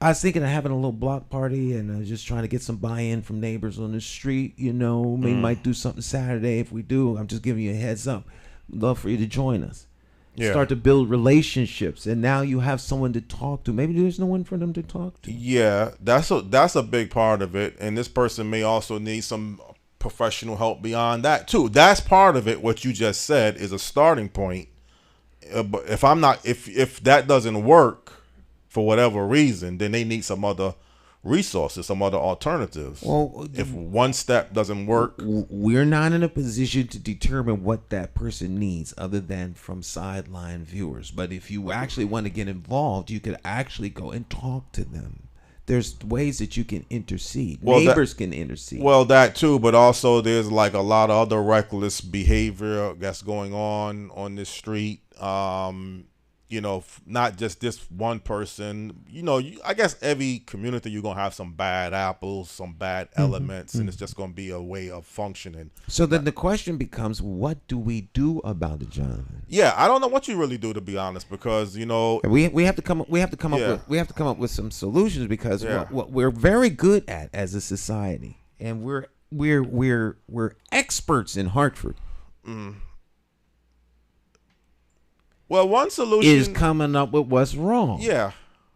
I was thinking of having a little block party and just trying to get some buy-in from neighbors on the street. We might do something Saturday. If we do, I'm just giving you a heads up. Love for you to join us. Yeah. Start to build relationships, and now you have someone to talk to. Maybe there's no one for them to talk to. Yeah, that's a big part of it, and this person may also need some professional help beyond that too. That's part of it. What you just said is a starting point. But if that doesn't work, for whatever reason, then they need some other resources, some other alternatives. Well, if one step doesn't work, we're not in a position to determine what that person needs other than from sideline viewers. But if you actually want to get involved, you could actually go and talk to them. There's ways that you can intercede. Neighbors can intercede. Well, that too, but also there's like a lot of other reckless behavior that's going on this street. Not just this one person. I guess every community you're going to have some bad apples, some bad elements, and it's just going to be a way of functioning. So then the question becomes, what do we do about it, Jonathan? Yeah, I don't know what you really do, to be honest, because we have to come up with some solutions, because what we're very good at as a society, and we're experts in Hartford. Well, one solution is coming up with what's wrong. Yeah,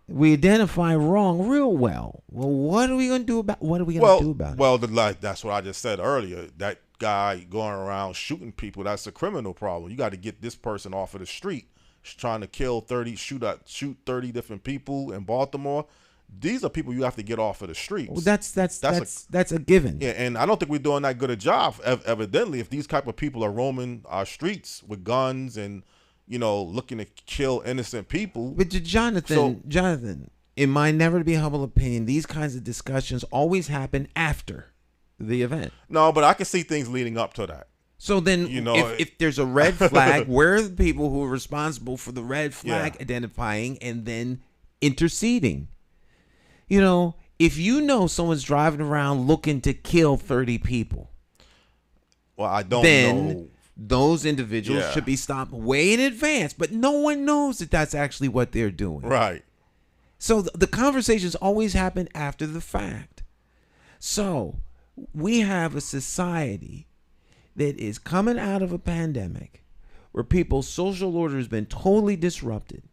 we identify wrong real well. Well, what are we going to do about? It? Well, that's what I just said earlier. That guy going around shooting people, that's a criminal problem. You got to get this person off of the street. He's trying to shoot 30 different people in Baltimore. These are people you have to get off of the streets. Well, that's a given. Yeah, and I don't think we're doing that good a job. Evidently, if these type of people are roaming our streets with guns and looking to kill innocent people. But Jonathan, in my never to be humble opinion, these kinds of discussions always happen after the event. No, but I can see things leading up to that. So then, if there's a red flag, where are the people who are responsible for the red flag identifying and then interceding? If someone's driving around looking to kill 30 people, well, I don't know. Those individuals should be stopped way in advance, but no one knows that that's actually what they're doing. Right. So the conversations always happen after the fact. So we have a society that is coming out of a pandemic where people's social order has been totally disrupted,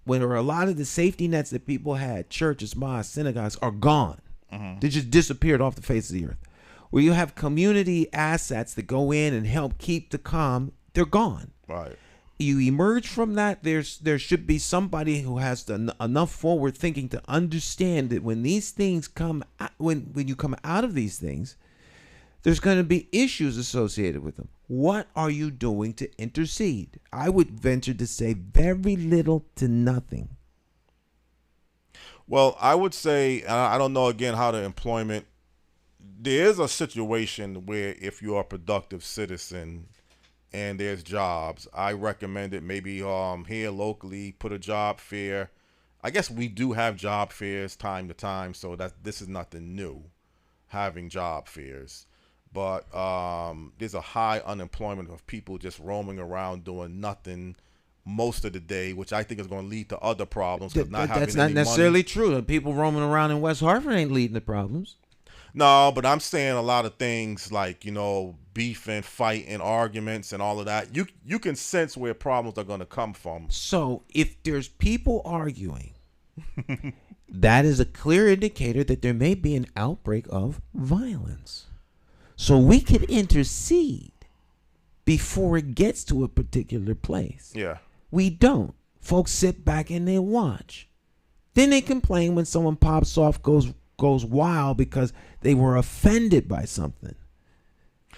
where a lot of the safety nets that people had, churches, mosques, synagogues, are gone. They just disappeared off the face of the earth. Where you have community assets that go in and help keep the calm, they're gone. Right. You emerge from that, there should be somebody who has enough forward thinking to understand that when these things come, when you come out of these things, there's going to be issues associated with them. What are you doing to intercede? I would venture to say very little to nothing. Well, I would say, I don't know again how the employment. There is a situation where if you're a productive citizen and there's jobs, I recommend it maybe here locally, put a job fair I guess we do have job fairs time to time, so that this is nothing new, having job fairs. But there's a high unemployment of people just roaming around doing nothing most of the day, which I think is going to lead to other problems. That's not necessarily true. The people roaming around in West Hartford ain't leading to problems. No, but I'm saying a lot of things like, beef and fight and arguments and all of that. You can sense where problems are going to come from. So if there's people arguing, that is a clear indicator that there may be an outbreak of violence. So we could intercede before it gets to a particular place. Yeah. We don't. Folks sit back and they watch. Then they complain when someone pops off, goes wild because they were offended by something.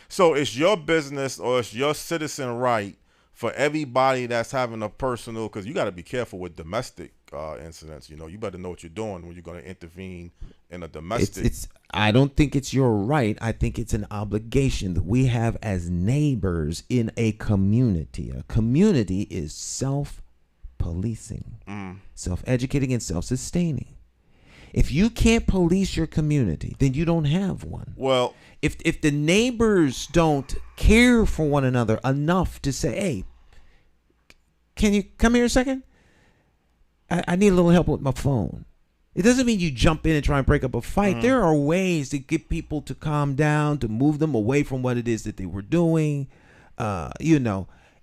So it's your business or it's your citizen right for everybody that's having a personal, because you got to be careful with domestic incidents. You better know what you're doing when you're going to intervene in a domestic. I don't think it's your right. I think it's an obligation that we have as neighbors in a community. A community is self-policing, self-educating, and self-sustaining. If you can't police your community, then you don't have one. Well, if the neighbors don't care for one another enough to say, hey, can you come here a second? I need a little help with my phone. It doesn't mean you jump in and try and break up a fight. There are ways to get people to calm down, to move them away from what it is that they were doing.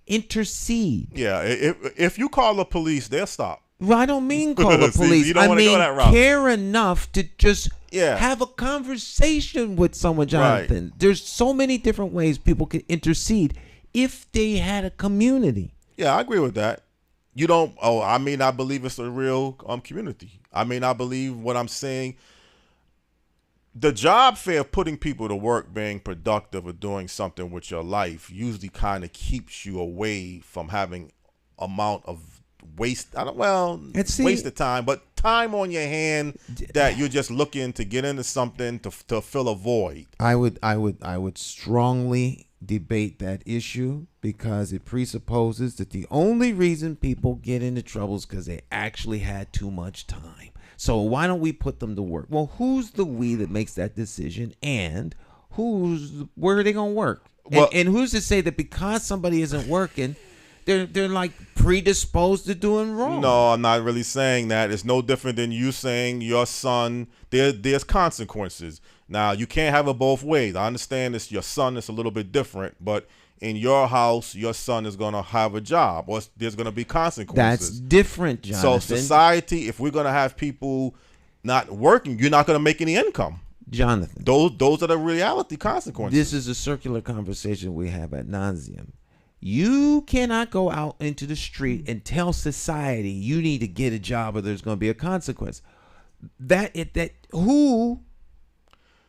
Intercede. Yeah, if you call the police, they'll stop. Well, I don't mean call the police. You don't want to go that route. Care enough to just have a conversation with someone, Jonathan. Right. There's so many different ways people can intercede if they had a community. Yeah, I agree with that. I may not believe it's a real community. I may not believe what I'm saying. The job fair of putting people to work, being productive or doing something with your life usually kind of keeps you away from having amount of waste of time, but time on your hand that you're just looking to get into something to fill a void. I would strongly debate that issue because it presupposes that the only reason people get into trouble is because they actually had too much time. So why don't we put them to work? Well, who's the we that makes that decision, and where are they gonna work? And who's to say that because somebody isn't working, they're like predisposed to doing wrong? No, I'm not really saying that. It's no different than you saying your son, there's consequences. Now, you can't have it both ways. I understand it's your son, it's a little bit different, but in your house, your son is going to have a job, or there's going to be consequences. That's different, Jonathan. So society, if we're going to have people not working, you're not going to make any income. Jonathan. Those are the reality consequences. This is a circular conversation we have ad nauseum. You cannot go out into the street and tell society you need to get a job or there's going to be a consequence.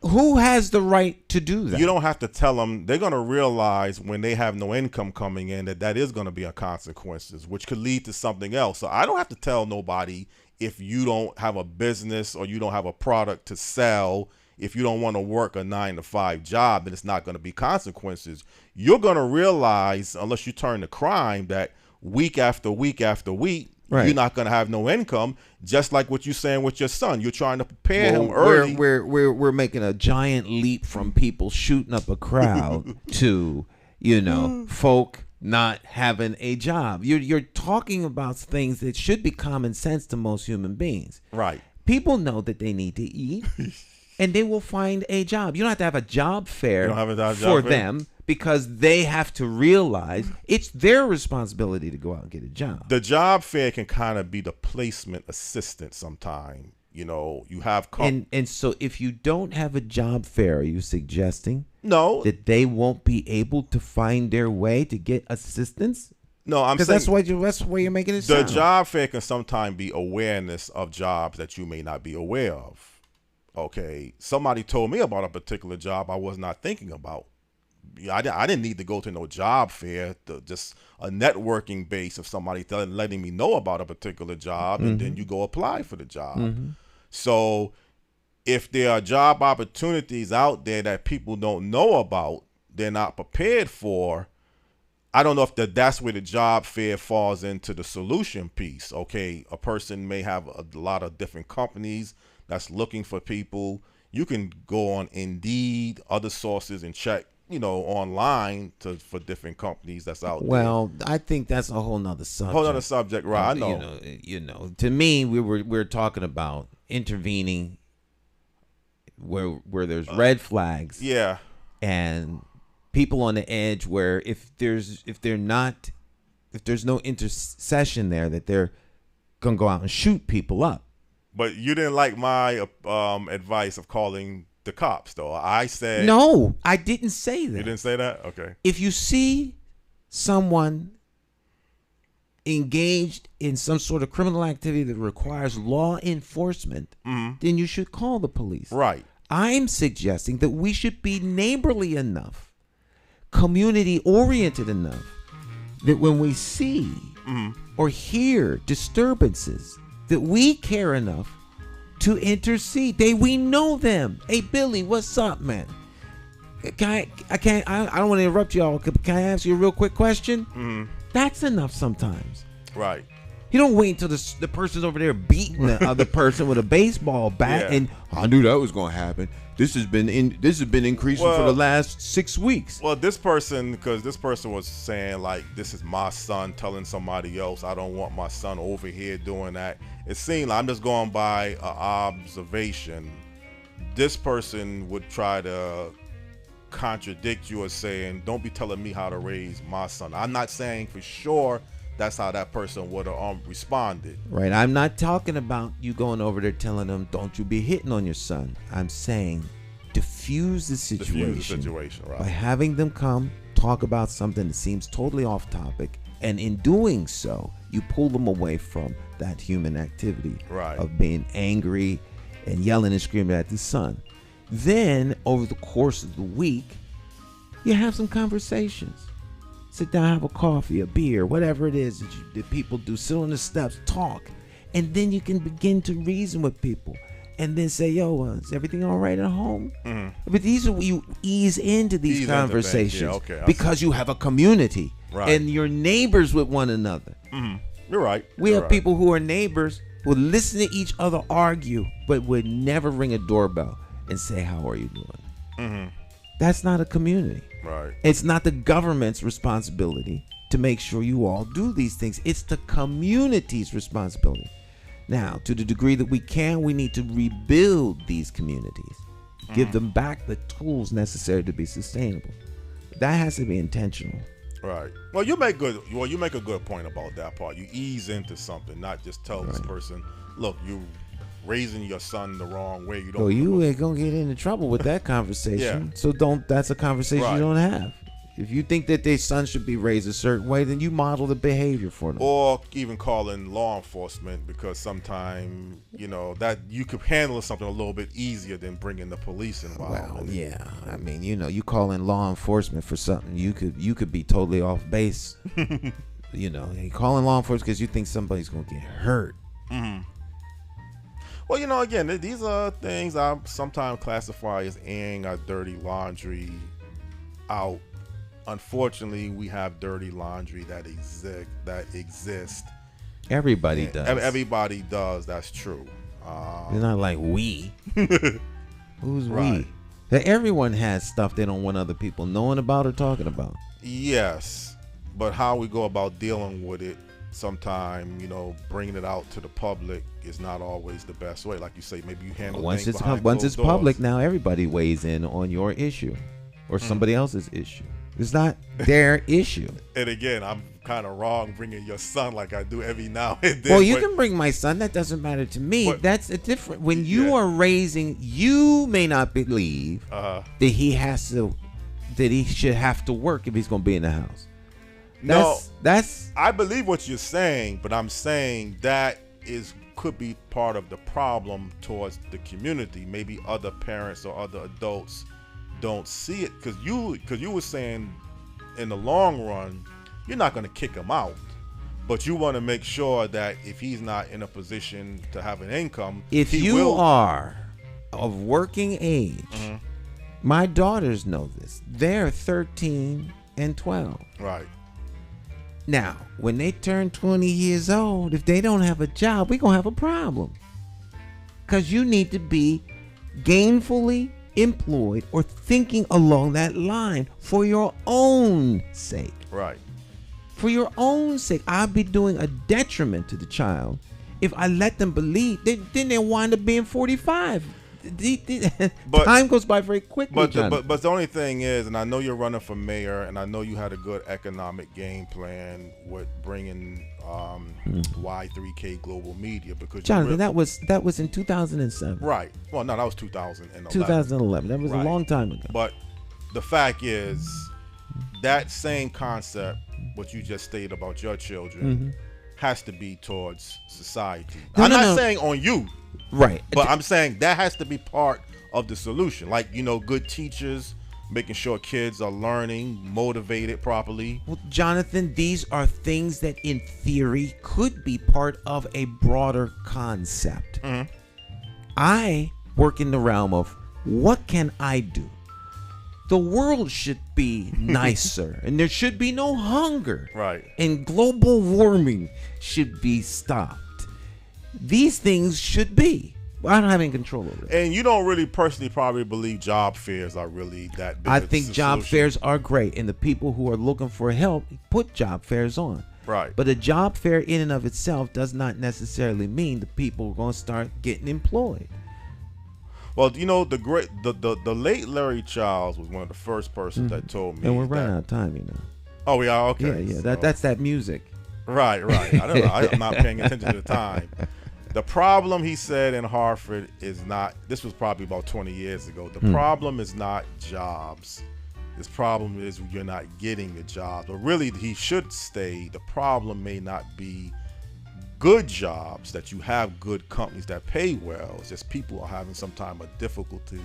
Who has the right to do that? You don't have to tell them. They're going to realize when they have no income coming in that is going to be a consequences, which could lead to something else. So I don't have to tell nobody if you don't have a business or you don't have a product to sell. If you don't want to work a 9-to-5 job, then it's not going to be consequences. You're going to realize, unless you turn to crime, that week after week after week, right, you're not going to have no income. Just like what you're saying with your son, you're trying to prepare him early. We're making a giant leap from people shooting up a crowd to folk not having a job. You're talking about things that should be common sense to most human beings. Right. People know that they need to eat. And they will find a job. You don't have to have a job fair for them because they have to realize it's their responsibility to go out and get a job. The job fair can kind of be the placement assistant sometime. You have... And so if you don't have a job fair, are you suggesting that they won't be able to find their way to get assistance? No, I'm saying... Because that's why you're making it sound. The job fair can sometimes be awareness of jobs that you may not be aware of. Okay, somebody told me about a particular job I was not thinking about. I didn't need to go to no job fair, just a networking base of somebody letting me know about a particular job, and then you go apply for the job. So if there are job opportunities out there that people don't know about, they're not prepared for, I don't know if that's where the job fair falls into the solution piece. Okay, a person may have a lot of different companies that's looking for people. You can go on Indeed, other sources, and check, online for different companies that's out there. Well, I think that's a whole nother subject. Whole other subject, right? I know. To me, we're talking about intervening where there's red flags. Yeah. And people on the edge where if there's no intercession there, that they're gonna go out and shoot people up. But you didn't like my advice of calling the cops, though. I said no. I didn't say that. You didn't say that? Okay. If you see someone engaged in some sort of criminal activity that requires law enforcement, then you should call the police. Right. I'm suggesting that we should be neighborly enough, community oriented enough, that when we see or hear disturbances, that we care enough to intercede. We know them. Hey, Billy, what's up, man? I don't want to interrupt y'all. Can I ask you a real quick question? That's enough sometimes. Right. You don't wait until the person's over there beating the other person with a baseball bat, and I knew that was going to happen. This has been increasing for the last 6 weeks. Well, this person was saying, like, this is my son telling somebody else, I don't want my son over here doing that. It seemed like, I'm just going by an observation, this person would try to contradict you or saying, don't be telling me how to raise my son. I'm not saying for sure that's how that person would have responded. Right. I'm not talking about you going over there telling them, don't you be hitting on your son. I'm saying diffuse the situation, right, by having them come talk about something that seems totally off topic. And in doing so, you pull them away from that human activity of being angry and yelling and screaming at the son. Then, over the course of the week, you have some conversations. Sit down, have a coffee, a beer, whatever it is that people do. Sit on the steps, talk. And then you can begin to reason with people. And then say, yo, is everything all right at home? But these are where you ease into these conversations because you have a community and you're neighbors with one another. You're right. We have people who are neighbors who would listen to each other argue, but would never ring a doorbell and say, how are you doing? That's not a community. Right. It's not the government's responsibility to make sure you all do these things. It's the community's responsibility. Now, to the degree that we can, we need to rebuild these communities, give them back the tools necessary to be sustainable. That has to be intentional. Right. Well, you make a good point about that part. You ease into something, not just tell this person, look, you raising your son the wrong way. You ain't gonna get into trouble with that conversation. So that's a conversation you don't have. If you think that their son should be raised a certain way, then you model the behavior for them. Or even calling law enforcement, because sometimes, that you could handle something a little bit easier than bringing the police involved. Well, yeah. I mean, you call in law enforcement for something, you could be totally off base. You calling law enforcement because you think somebody's gonna get hurt. Well, again, these are things I sometimes classify as airing our dirty laundry out. Unfortunately, we have dirty laundry that exists. Everybody does. Everybody does. That's true. It's not like we. Who's we? That everyone has stuff they don't want other people knowing about or talking about. Yes, but how we go about dealing with it, sometimes, bringing it out to the public is not always the best way. Like you say, maybe you handle once things once it's public, now everybody weighs in on your issue or somebody else's issue. It's not their issue. And again, I'm kind of wrong bringing your son like I do every now and then. Well, you can bring my son. That doesn't matter to me. That's a different. When you are raising, you may not believe that he should have to work if he's going to be in the house. I believe what you're saying, but I'm saying that could be part of the problem towards the community. Maybe other parents or other adults don't see it, because you were saying in the long run you're not going to kick him out, but you want to make sure that if he's not in a position to have an income, if you are of working age, my daughters know this. They're 13 and 12. Right. Now, when they turn 20 years old, if they don't have a job, we're going to have a problem. Because you need to be gainfully employed or thinking along that line for your own sake. Right. For your own sake. I'll be doing a detriment to the child if I let them believe. Then they'll wind up being 45. But time goes by very quickly. But the only thing is, and I know you're running for mayor, and I know you had a good economic game plan with bringing Y3K Global Media, because Jonathan, that was in 2007. Right. Well, no, that was 2011. 2011. That was a long time ago. But the fact is, that same concept, what you just stated about your children, has to be towards society. I'm not saying on you. Right. But I'm saying that has to be part of the solution. Like, good teachers, making sure kids are learning, motivated properly. Well, Jonathan, these are things that in theory could be part of a broader concept. I work in the realm of what can I do? The world should be nicer and there should be no hunger. Right. And global warming should be stopped. These things should be. I don't have any control over it. And you don't really personally probably believe job fairs are really that big. I think job fairs are great, and the people who are looking for help put job fairs on. Right. But a job fair in and of itself does not necessarily mean the people are going to start getting employed. Well, the late Larry Childs was one of the first persons that told me. And we're running out of time, Oh, we are? Okay. Yeah. That's that music. Right. I don't know. I'm not paying attention to the time. The problem, he said, in Hartford is not, this was probably about 20 years ago, the problem is not jobs. This problem is you're not getting the jobs. But really, he should stay, the problem may not be good jobs, that you have good companies that pay well. It's just people are having some time of difficulty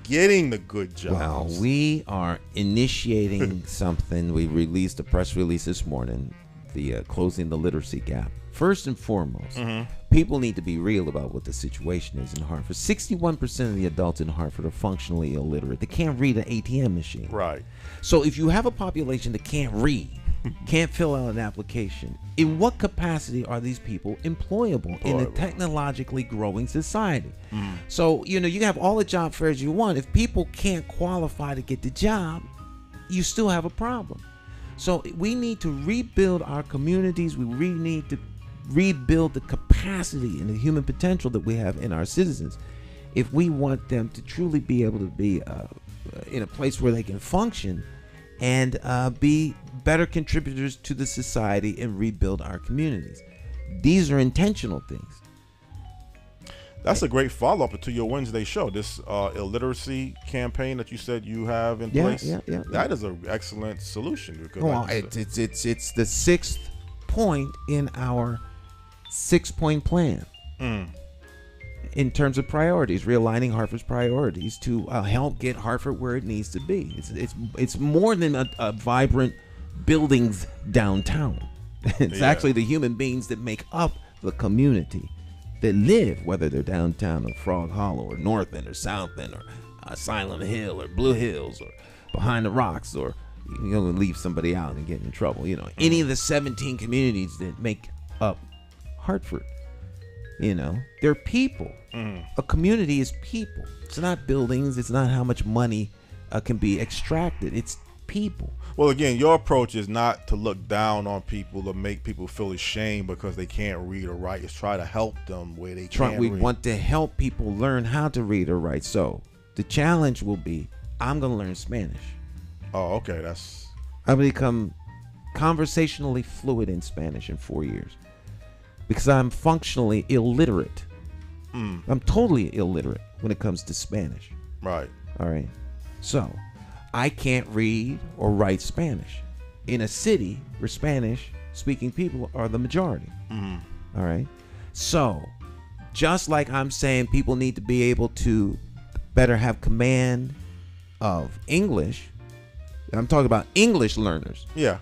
getting the good jobs. Well, we are initiating something. We released a press release this morning, the closing the literacy gap. First and foremost, people need to be real about what the situation is in Hartford. 61% of the adults in Hartford are functionally illiterate. They can't read an ATM machine. Right. So if you have a population that can't read, can't fill out an application, in what capacity are these people employable in a technologically growing society? So, you have all the job fairs you want. If people can't qualify to get the job, you still have a problem. So we need to rebuild our communities. We really need to rebuild the capacity and the human potential that we have in our citizens if we want them to truly be able to be in a place where they can function and be better contributors to the society and rebuild our communities. These are intentional things. That's a great follow-up to your Wednesday show, this illiteracy campaign that you said you have in place. Yeah. That is an excellent solution. Because well, it's the sixth point in our 6-point plan in terms of priorities, realigning Hartford's priorities to help get Hartford where it needs to be. It's more than a vibrant buildings downtown. It's actually the human beings that make up the community that live, whether they're downtown or Frog Hollow or North End or South End or Asylum Hill or Blue Hills or Behind the Rocks, or leave somebody out and get in trouble. Any of the 17 communities that make up Hartford, they're people. A community is people. It's not buildings. It's not how much money can be extracted. It's people. Well, again, your approach is not to look down on people or make people feel ashamed because they can't read or write. It's try to help them where they can We read. want to help people learn how to read or write. So the challenge will be, I'm going to learn Spanish. Oh, okay. I'm going to become conversationally fluid in Spanish in 4 years because I'm functionally illiterate. I'm totally illiterate when it comes to Spanish. Right. All right. So I can't read or write Spanish in a city where Spanish speaking people are the majority. All right. So just like I'm saying people need to be able to better have command of English, I'm talking about English learners. Yeah.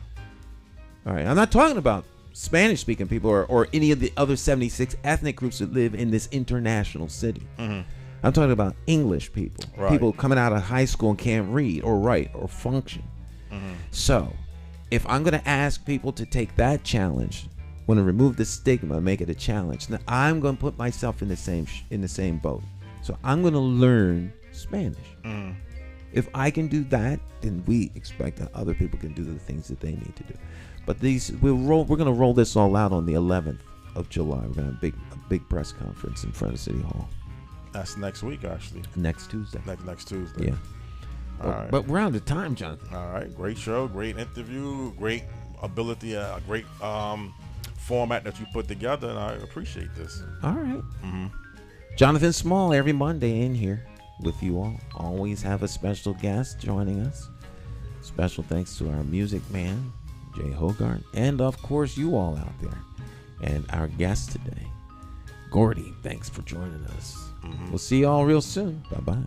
All right. I'm not talking about Spanish speaking people or any of the other 76 ethnic groups that live in this international city. I'm talking about English people, people coming out of high school and can't read or write or function. So if I'm going to ask people to take that challenge, want to remove the stigma, make it a challenge, then I'm going to put myself in the same boat. So I'm going to learn Spanish. If I can do that, then we expect that other people can do the things that they need to do. But we're going to roll this all out on the 11th of July. We're going to have a big press conference in front of City Hall. That's next week, actually. Next Tuesday. Next Tuesday. Yeah. All right. But we're out of time, Jonathan. All right. Great show. Great interview. Great ability. A great format that you put together, and I appreciate this. All right. Jonathan Small every Monday in here with you all. Always have a special guest joining us. Special thanks to our music man, Jay Hogarth, and of course you all out there. And our guest today, Gordy. Thanks for joining us. We'll see you all real soon. Bye-bye.